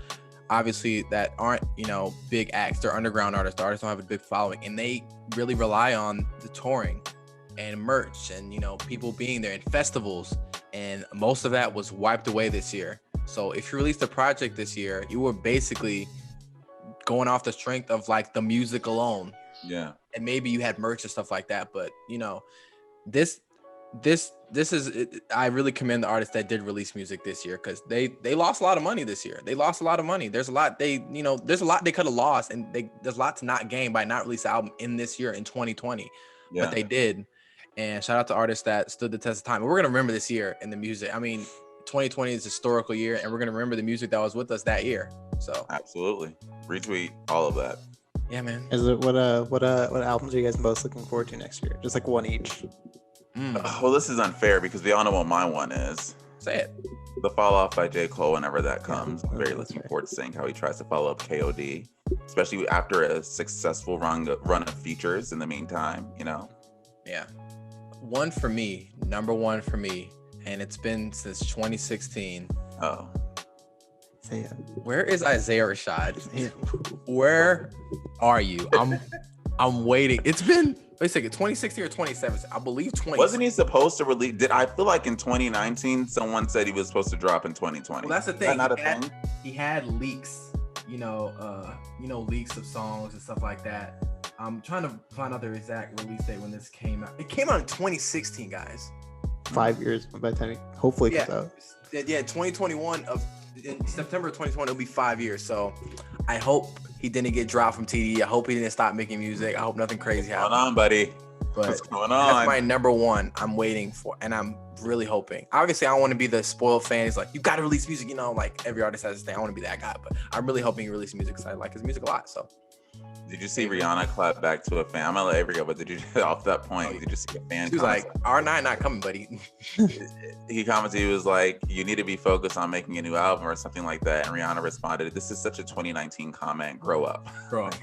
that aren't, big acts. They're underground artists. The artists don't have a big following, and they really rely on the touring and merch and, people being there and festivals. And most of that was wiped away this year. So if you released a project this year, you were basically going off the strength of like the music alone. Yeah. And maybe you had merch and stuff like that. But, this is, I really commend the artists that did release music this year, because they lost a lot of money this year. They lost a lot of money. There's a lot they could have lost, and there's a lot to not gain by not releasing an album in this year in 2020. Yeah. But they did. And shout out to artists that stood the test of time. And we're gonna remember this year in the music. I mean, 2020 is a historical year, and we're gonna remember the music that was with us that year. So absolutely, retweet all of that. Yeah, man. Is it what albums are you guys most looking forward to next year? Just like one each. Well, this is unfair because we all know what my one is. Say it. The Fall Off by J. Cole, whenever that comes. I'm very looking forward to seeing how he tries to follow up KOD, especially after a successful run of features in the meantime, Yeah. Number one for me, and it's been since 2016. Oh. Say it. Where is Isaiah Rashad? Where are you? I'm waiting. It's been, wait a second, 2016 or 2017? I believe 20. Wasn't he supposed to release? I feel like in 2019, someone said he was supposed to drop in 2020. Well, that's the thing. Is that not a thing? He had leaks, leaks of songs and stuff like that. I'm trying to find out the exact release date when this came out. It came out in 2016, guys. 5 years by the time it hopefully comes out. Yeah, 2021 in September 2020, it'll be 5 years. So I hope he didn't get dropped from TD. I hope he didn't stop making music. I hope nothing crazy happened. What's going on, buddy? What's going on? That's my number one. I'm waiting for, and I'm really hoping. Obviously, I don't want to be the spoiled fan. He's like, you got to release music. Like every artist has his thing. I want to be that guy, but I'm really hoping he releases music because I like his music a lot. So. Did you see Rihanna clap back to a fan? I'm gonna let Avery go, but did you, off that point, did you see a fan? She was like, R9 not coming, buddy. He commented, he was like, you need to be focused on making a new album or something like that. And Rihanna responded, this is such a 2019 comment. Grow up. Love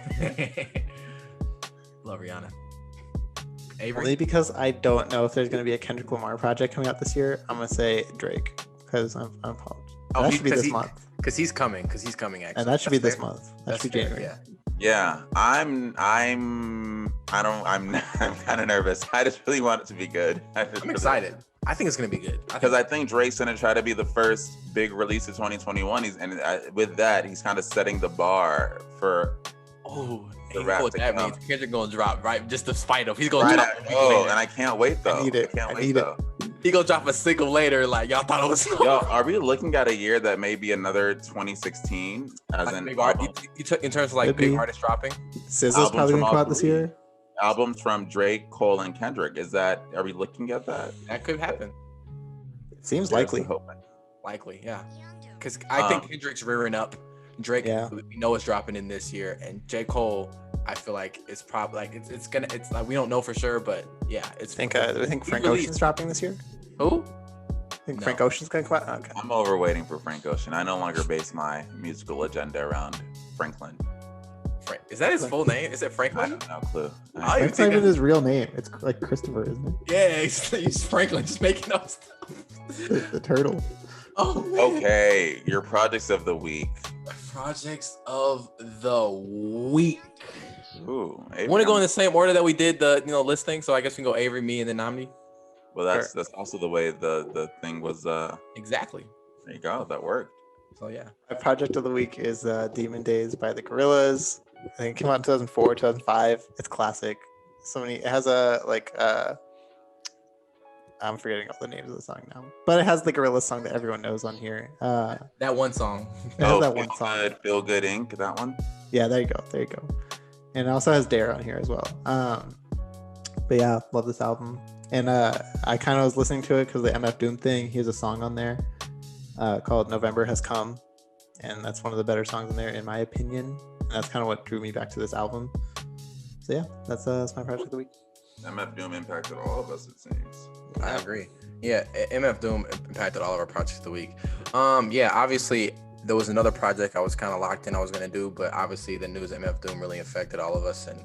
Rihanna. Avery? Only because I don't know if there's gonna be a Kendrick Lamar project coming out this year. I'm gonna say Drake because I'm pumped. That should be this month. Because he's coming actually. And that should be this month. That should be January. Yeah. Yeah, I'm I'm kind of nervous. I just really want it to be good. I'm excited. I think it's gonna be good. Because I think Drake's gonna try to be the first big release of 2021. With that, he's kind of setting the bar for. Oh, the you rap know what to that come. means? Kendrick gonna drop right just to spite him. He's gonna Right drop. and I can't wait though. I need it. can't I wait need though. He gonna drop a single later. Like y'all thought it was. Yo, are we looking at a year that may be another 2016 as like an big album? you took in terms of like Could big be. artists dropping. SZA's Albums probably from gonna come all out this three. year. Albums from Drake, Cole, and Kendrick. Are we looking at that? That could happen. Seems Seriously likely. hoping. Likely, yeah. Because I think Kendrick's rearing up. Drake, Yeah. we know it's dropping in this year, and J. Cole, I feel like it's probably like it's like we don't know for sure, but yeah, it's. I think Frank released. Ocean's dropping this year. Who? I think No. Frank Ocean's gonna come out. Okay. I'm over waiting for Frank Ocean. I no longer base my musical agenda around Franklin. Frank. Is that his full name? Is it I Franklin? have no clue. Oh, I- you Frank's think not even that- his real name. It's like Christopher, isn't it? Yeah, he's Franklin, just making up stuff. The turtle. Oh, man. Okay, your projects of the week. Projects of the week. Ooh, Avery, Want to go in the same order that we did the listing? So I guess we can go Avery, me, and then Nnamdi. Well, that's also the way the thing was. Exactly. There you go. That worked. So yeah. My project of the week is Demon Days by the Gorillaz. I think it came out in 2004, 2005. It's classic. It has I'm forgetting all the names of the song now, but it has the Gorillaz song that everyone knows on here. That one song. It has that one song. Feel Good Inc. That one. Yeah, there you go. And it also has Dare on here as well. But yeah, love this album. And I kind of was listening to it because the MF Doom thing. He has a song on there called November Has Come. And that's one of the better songs in there, in my opinion. And that's kind of what drew me back to this album. So yeah, that's my project of the week. MF Doom impacted all of us, it seems. I agree. Yeah, MF Doom impacted all of our projects of the week. Yeah, obviously there was another project I was kind of locked in I was gonna do, but obviously the news of MF Doom really affected all of us, and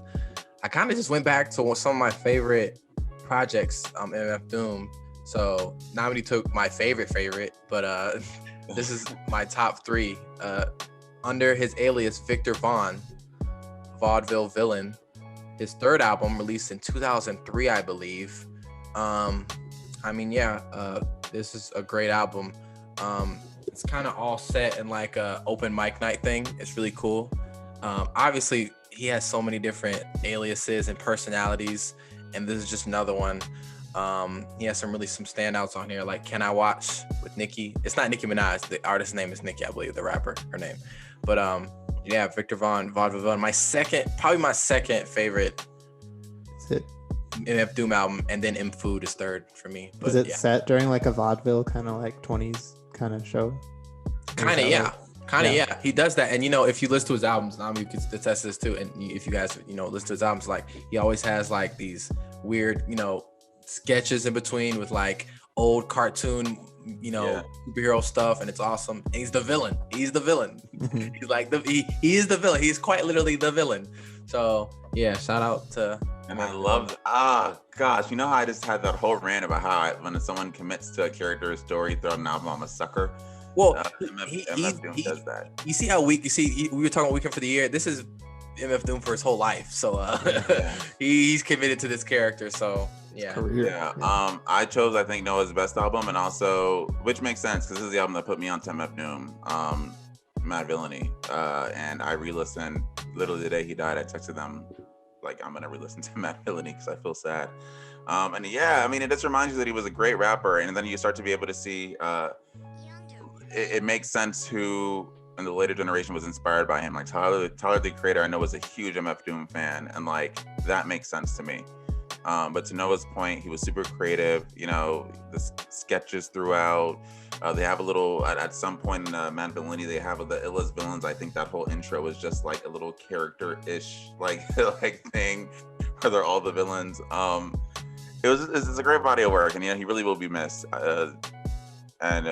I kind of just went back to some of my favorite projects, MF Doom. So Nnamdi took my favorite, but this is my top three. Under his alias Victor Vaughn, Vaudeville Villain, his third album released in 2003, I believe. This is a great album. It's kind of all set in like a open mic night thing. It's really cool. Obviously, he has so many different aliases and personalities, and this is just another one. He has some standouts on here, like Can I Watch with Nicki. It's not Nicki Minaj. The artist's name is Nicki, I believe, the rapper, her name. But yeah, Victor Vaughn, Vaudeville Villain. My second favorite Is it MF Doom album, and then M Food is third for me. But is it yeah. set during like a vaudeville kind of like 20s kind of show? Kind of, yeah. Yeah. Yeah. He does that. And, if you listen to his albums, you can attest to this too. And if you guys, listen to his albums, like he always has like these weird, sketches in between with like old cartoon, superhero stuff. And it's awesome. And he's the villain. He's Mhm. He's like, he is the villain. He's quite literally the villain. So yeah, shout out to. And I love, gosh, you know how I just had that whole rant about how when someone commits to a character or story, throw an album, I'm a sucker. Well, MF Doom does that. You see how weak? We were talking about Weekend for the Year. This is MF Doom for his whole life. So he's committed to this character. So yeah. Career. Yeah. I chose, I think, Noah's best album, and also, which makes sense because this is the album that put me on to MF Doom, Mad Villainy. And I re-listened literally the day he died. I texted them like, I'm gonna re-listen to Mad Villainy because I feel sad. And yeah, I mean, it just reminds you that he was a great rapper, and then you start to be able to see. It makes sense who in the later generation was inspired by him. Like Tyler the Creator, I know, was a huge MF Doom fan, and like that makes sense to me. But to Noah's point, he was super creative. The sketches throughout. They have a little at some point in Mad Villainy, they have the illest villains. I think that whole intro was just like a little character-ish like thing where they're all the villains. It's a great body of work, and he really will be missed. And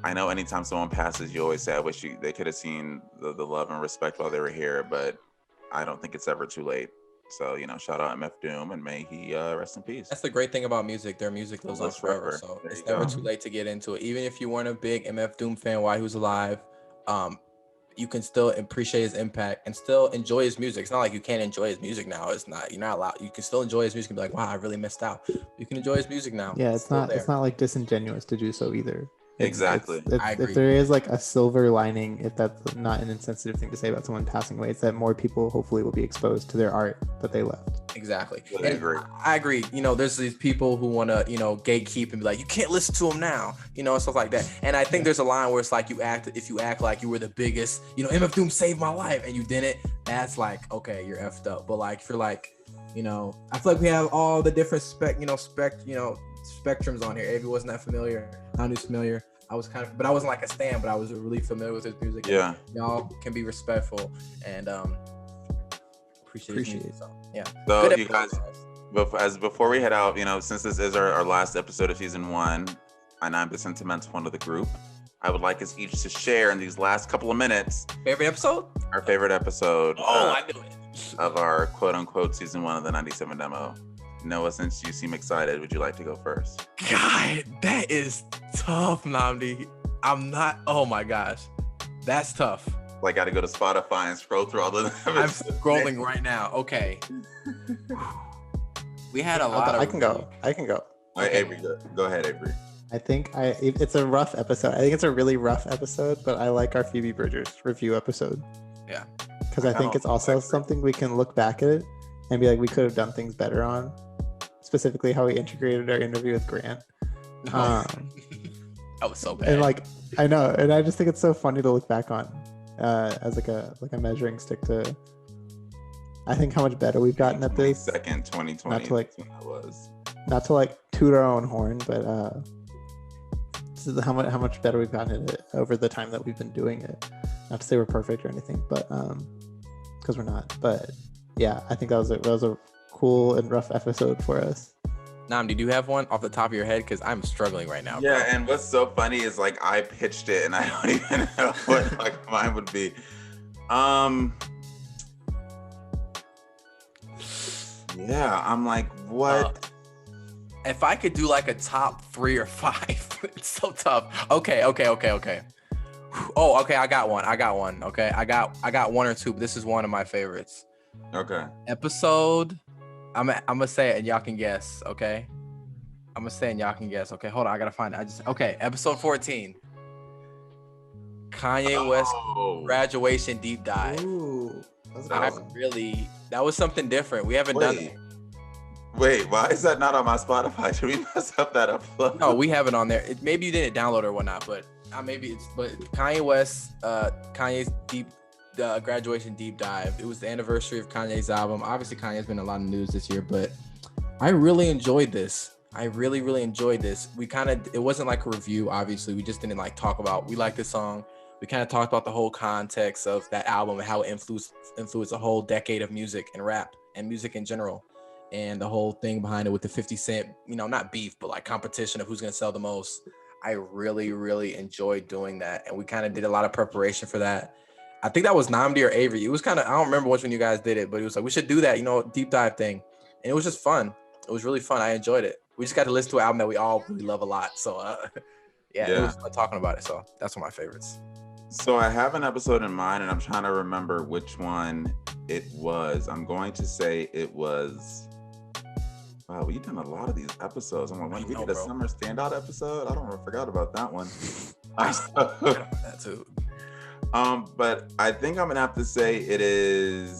I know anytime someone passes, you always say, I wish they could have seen the love and respect while they were here, but I don't think it's ever too late. So, shout out MF Doom, and may he rest in peace. That's the great thing about music. Their music lives on forever. So it's never too late to get into it. Even if you weren't a big MF Doom fan while he was alive, you can still appreciate his impact and still enjoy his music. It's not like you can't enjoy his music now. You're not allowed. You can still enjoy his music and be like, wow, I really missed out. You can enjoy his music now. Yeah, it's not like disingenuous to do so either. Exactly. I agree. If there is like a silver lining, if that's not an insensitive thing to say about someone passing away, it's that more people hopefully will be exposed to their art that they left. Exactly. I agree. I agree. You know, there's these people who want to, you know, gatekeep and be like, you can't listen to him now, you know, and stuff like that. And I think there's a line where it's like if you act like you were the biggest, you know, MF Doom saved my life and you didn't, that's like, okay, you're effed up. But like, if you're like, you know, I feel like we have all the different spectrums on here. Avery wasn't that familiar. Nnamdi's familiar. I was kind of, but I wasn't like a stan, but I was really familiar with his music. Yeah. Y'all can be respectful and appreciate it. So, yeah. So you guys, before we head out, you know, since this is our last episode of season 1, and I'm the sentimental one of the group, I would like us each to share in these last couple of minutes. Favorite episode? Our favorite episode. I knew it. Of our quote unquote season 1 of the 97 demo. Noah, since you seem excited, would you like to go first? God, that is tough, Nnamdi. I'm not. Oh my gosh, that's tough. I got to go to Spotify and scroll through all the. I'm scrolling right now. Okay. We had a lot of. I can go. Okay. Avery, go ahead, Avery. I think it's a rough episode. I think it's a really rough episode, but I like our Phoebe Bridgers review episode. Yeah. Because I think it's also something we can look back at it and be like, we could have done things better on. Specifically, how we integrated our interview with Grant. That was so bad. And like, I know, and I just think it's so funny to look back on as like a measuring stick to. I think how much better we've gotten at this. Second 2020. Not to like toot our own horn, but this is how much better we've gotten at it over the time that we've been doing it. Not to say we're perfect or anything, but because we're not. But yeah, I think that was a cool and rough episode for us. Nnamdi, do you have one off the top of your head? Because I'm struggling right now. Yeah, bro. And what's so funny is like I pitched it and I don't even know what like mine would be. Yeah, I'm like, what? If I could do like a top 3 or 5, it's so tough. Okay. Oh, okay. I got one. Okay, I got 1 or 2, but this is one of my favorites. Okay. Episode. I'm gonna say it and y'all can guess. Okay. Okay. Hold on. I gotta find it. Okay. Episode 14. Kanye West graduation deep dive. Ooh, that was something different. We haven't done it. Wait, why is that not on my Spotify? Should we mess up that upload? No, we have it on there. Maybe you didn't download it or whatnot, but but Kanye West, Kanye's graduation deep dive. It was the anniversary of Kanye's album. Obviously, Kanye's been in a lot of news this year, but I really enjoyed this. I really, really enjoyed this. It wasn't like a review, obviously. We just didn't like talk about, we like this song. We kind of talked about the whole context of that album and how it influenced a whole decade of music and rap and music in general. And the whole thing behind it with the 50 Cent, you know, not beef, but like competition of who's going to sell the most. I really, really enjoyed doing that. And we kind of did a lot of preparation for that. I think that was Nnamdi or Avery. It was kind of, I don't remember which one you guys did it, but it was like, we should do that, you know, deep dive thing. And it was just fun. It was really fun. I enjoyed it. We just got to listen to an album that we all really love a lot. So yeah, it was fun talking about it. So that's one of my favorites. So I have an episode in mind and I'm trying to remember which one it was. I'm going to say it was, wow, we've done a lot of these episodes. I'm like, when we did a summer standout episode, I forgot about that one. That too. But I think I'm gonna have to say it is.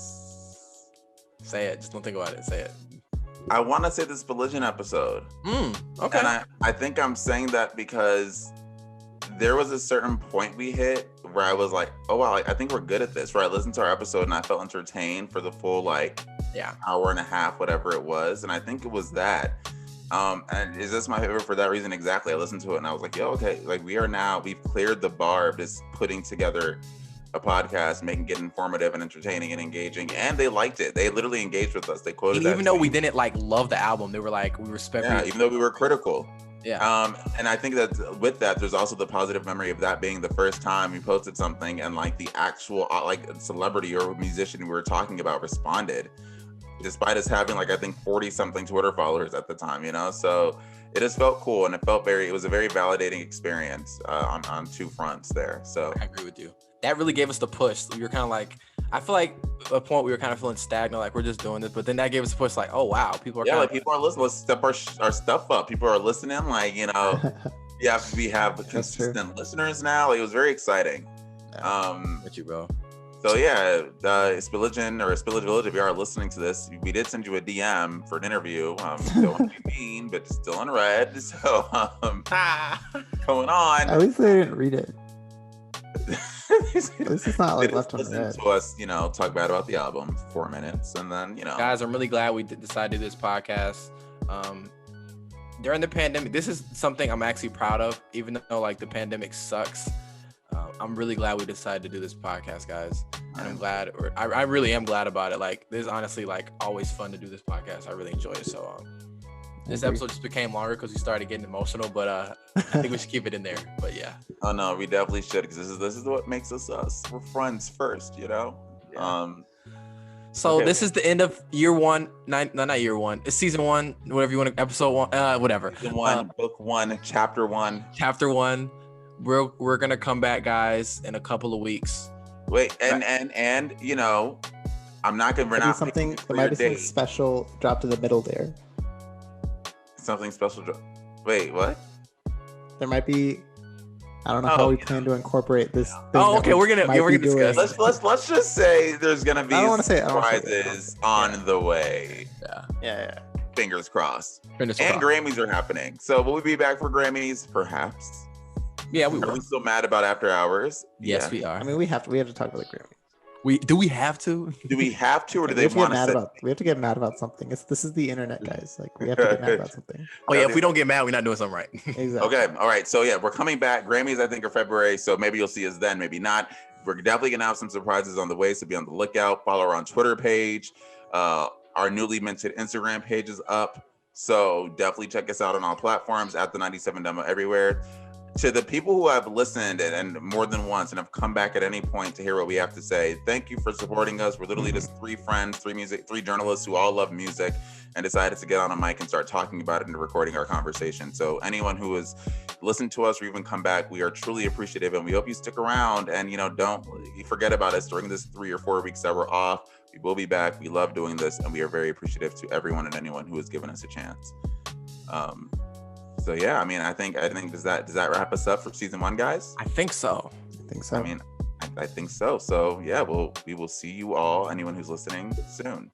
Say it. Just don't think about it. Say it. I want to say this Religion episode. Okay. And I think I'm saying that because there was a certain point we hit where I was like, oh wow, I think we're good at this. Where I listened to our episode and I felt entertained for the full hour and a half, whatever it was. And I think it was that. And is this my favorite for that reason? Exactly. I listened to it and I was like, yo, okay, like we've cleared the bar of just putting together a podcast, making it informative and entertaining and engaging. And they liked it. They literally engaged with us. They quoted even though we didn't like love the album, they were like, we respect it. Even though we were critical. Yeah. And I think that with that, there's also the positive memory of that being the first time we posted something and like the actual celebrity or musician we were talking about responded, despite us having I think 40 something Twitter followers at the time, you know? So it just felt cool and it was a very validating experience on 2 fronts there. So I agree with you. that really gave us the push. We were kind of like, I feel like at a point we were kind of feeling stagnant, like we're just doing this. But then that gave us a push, like, oh wow, people are like people are listening. Let's step our stuff up. People are listening. Like, you know, we have consistent listeners now. Like, it was very exciting. With you, bro. So yeah, Spillage or Spillage Village, if you are listening to this, we did send you a DM for an interview. Don't want to be mean, but still in red. So going on. At least they didn't read it. This is not like left on red. Listen to us, you know, talk bad about the album for 4 minutes, and then, you know. Guys, I'm really glad we decided to do this podcast. During the pandemic, this is something I'm actually proud of, even though like the pandemic sucks. I'm really glad we decided to do this podcast, guys. And I'm glad, or I really am glad about it. Like, this is honestly like always fun to do this podcast. I really enjoy it. So this episode just became longer because we started getting emotional, but I think we should keep it in there. But yeah. Oh no, we definitely should, because this is what makes us us. We're friends first, you know. Yeah. So this is the end of year one. Not year one. It's season one. Whatever you want. Episode one. Whatever. Season one, book one, chapter one. Chapter one. We're gonna come back, guys, in a couple of weeks. Wait, and you know, I'm not gonna. We're not something. There might be something special dropped in the middle there. Something special. Wait, what? There might be. I don't know how we plan to incorporate this. Oh, okay. We're gonna discuss. Let's just say there's gonna be surprises on the way. Yeah. Fingers crossed. Grammys are happening. So will we be back for Grammys? Perhaps. Yeah, we are. We still mad about After Hours? Yes, we are. I mean, we have to talk about the Grammys. Do we have to? Do we have to, or do they want to? We have to get mad about something. This is the internet, guys. Like, we have to get mad about something. Oh yeah, if we don't get mad, we're not doing something right. Exactly. Okay, all right. So yeah, we're coming back. Grammys, I think, are February. So maybe you'll see us then, maybe not. We're definitely gonna have some surprises on the way, so be on the lookout. Follow our Twitter page. Our newly minted Instagram page is up. So definitely check us out on all platforms at the 97 Demo everywhere. To the people who have listened and more than once and have come back at any point to hear what we have to say, thank you for supporting us. We're literally just three friends, three journalists who all love music and decided to get on a mic and start talking about it and recording our conversation. So anyone who has listened to us or even come back, we are truly appreciative, and we hope you stick around and, you know, don't forget about us during this 3 or 4 weeks that we're off. We will be back. We love doing this, and we are very appreciative to everyone and anyone who has given us a chance. So yeah, I mean, I think does that wrap us up for season one, guys? I think so. I mean, I think so. So yeah, we will see you all, anyone who's listening, soon.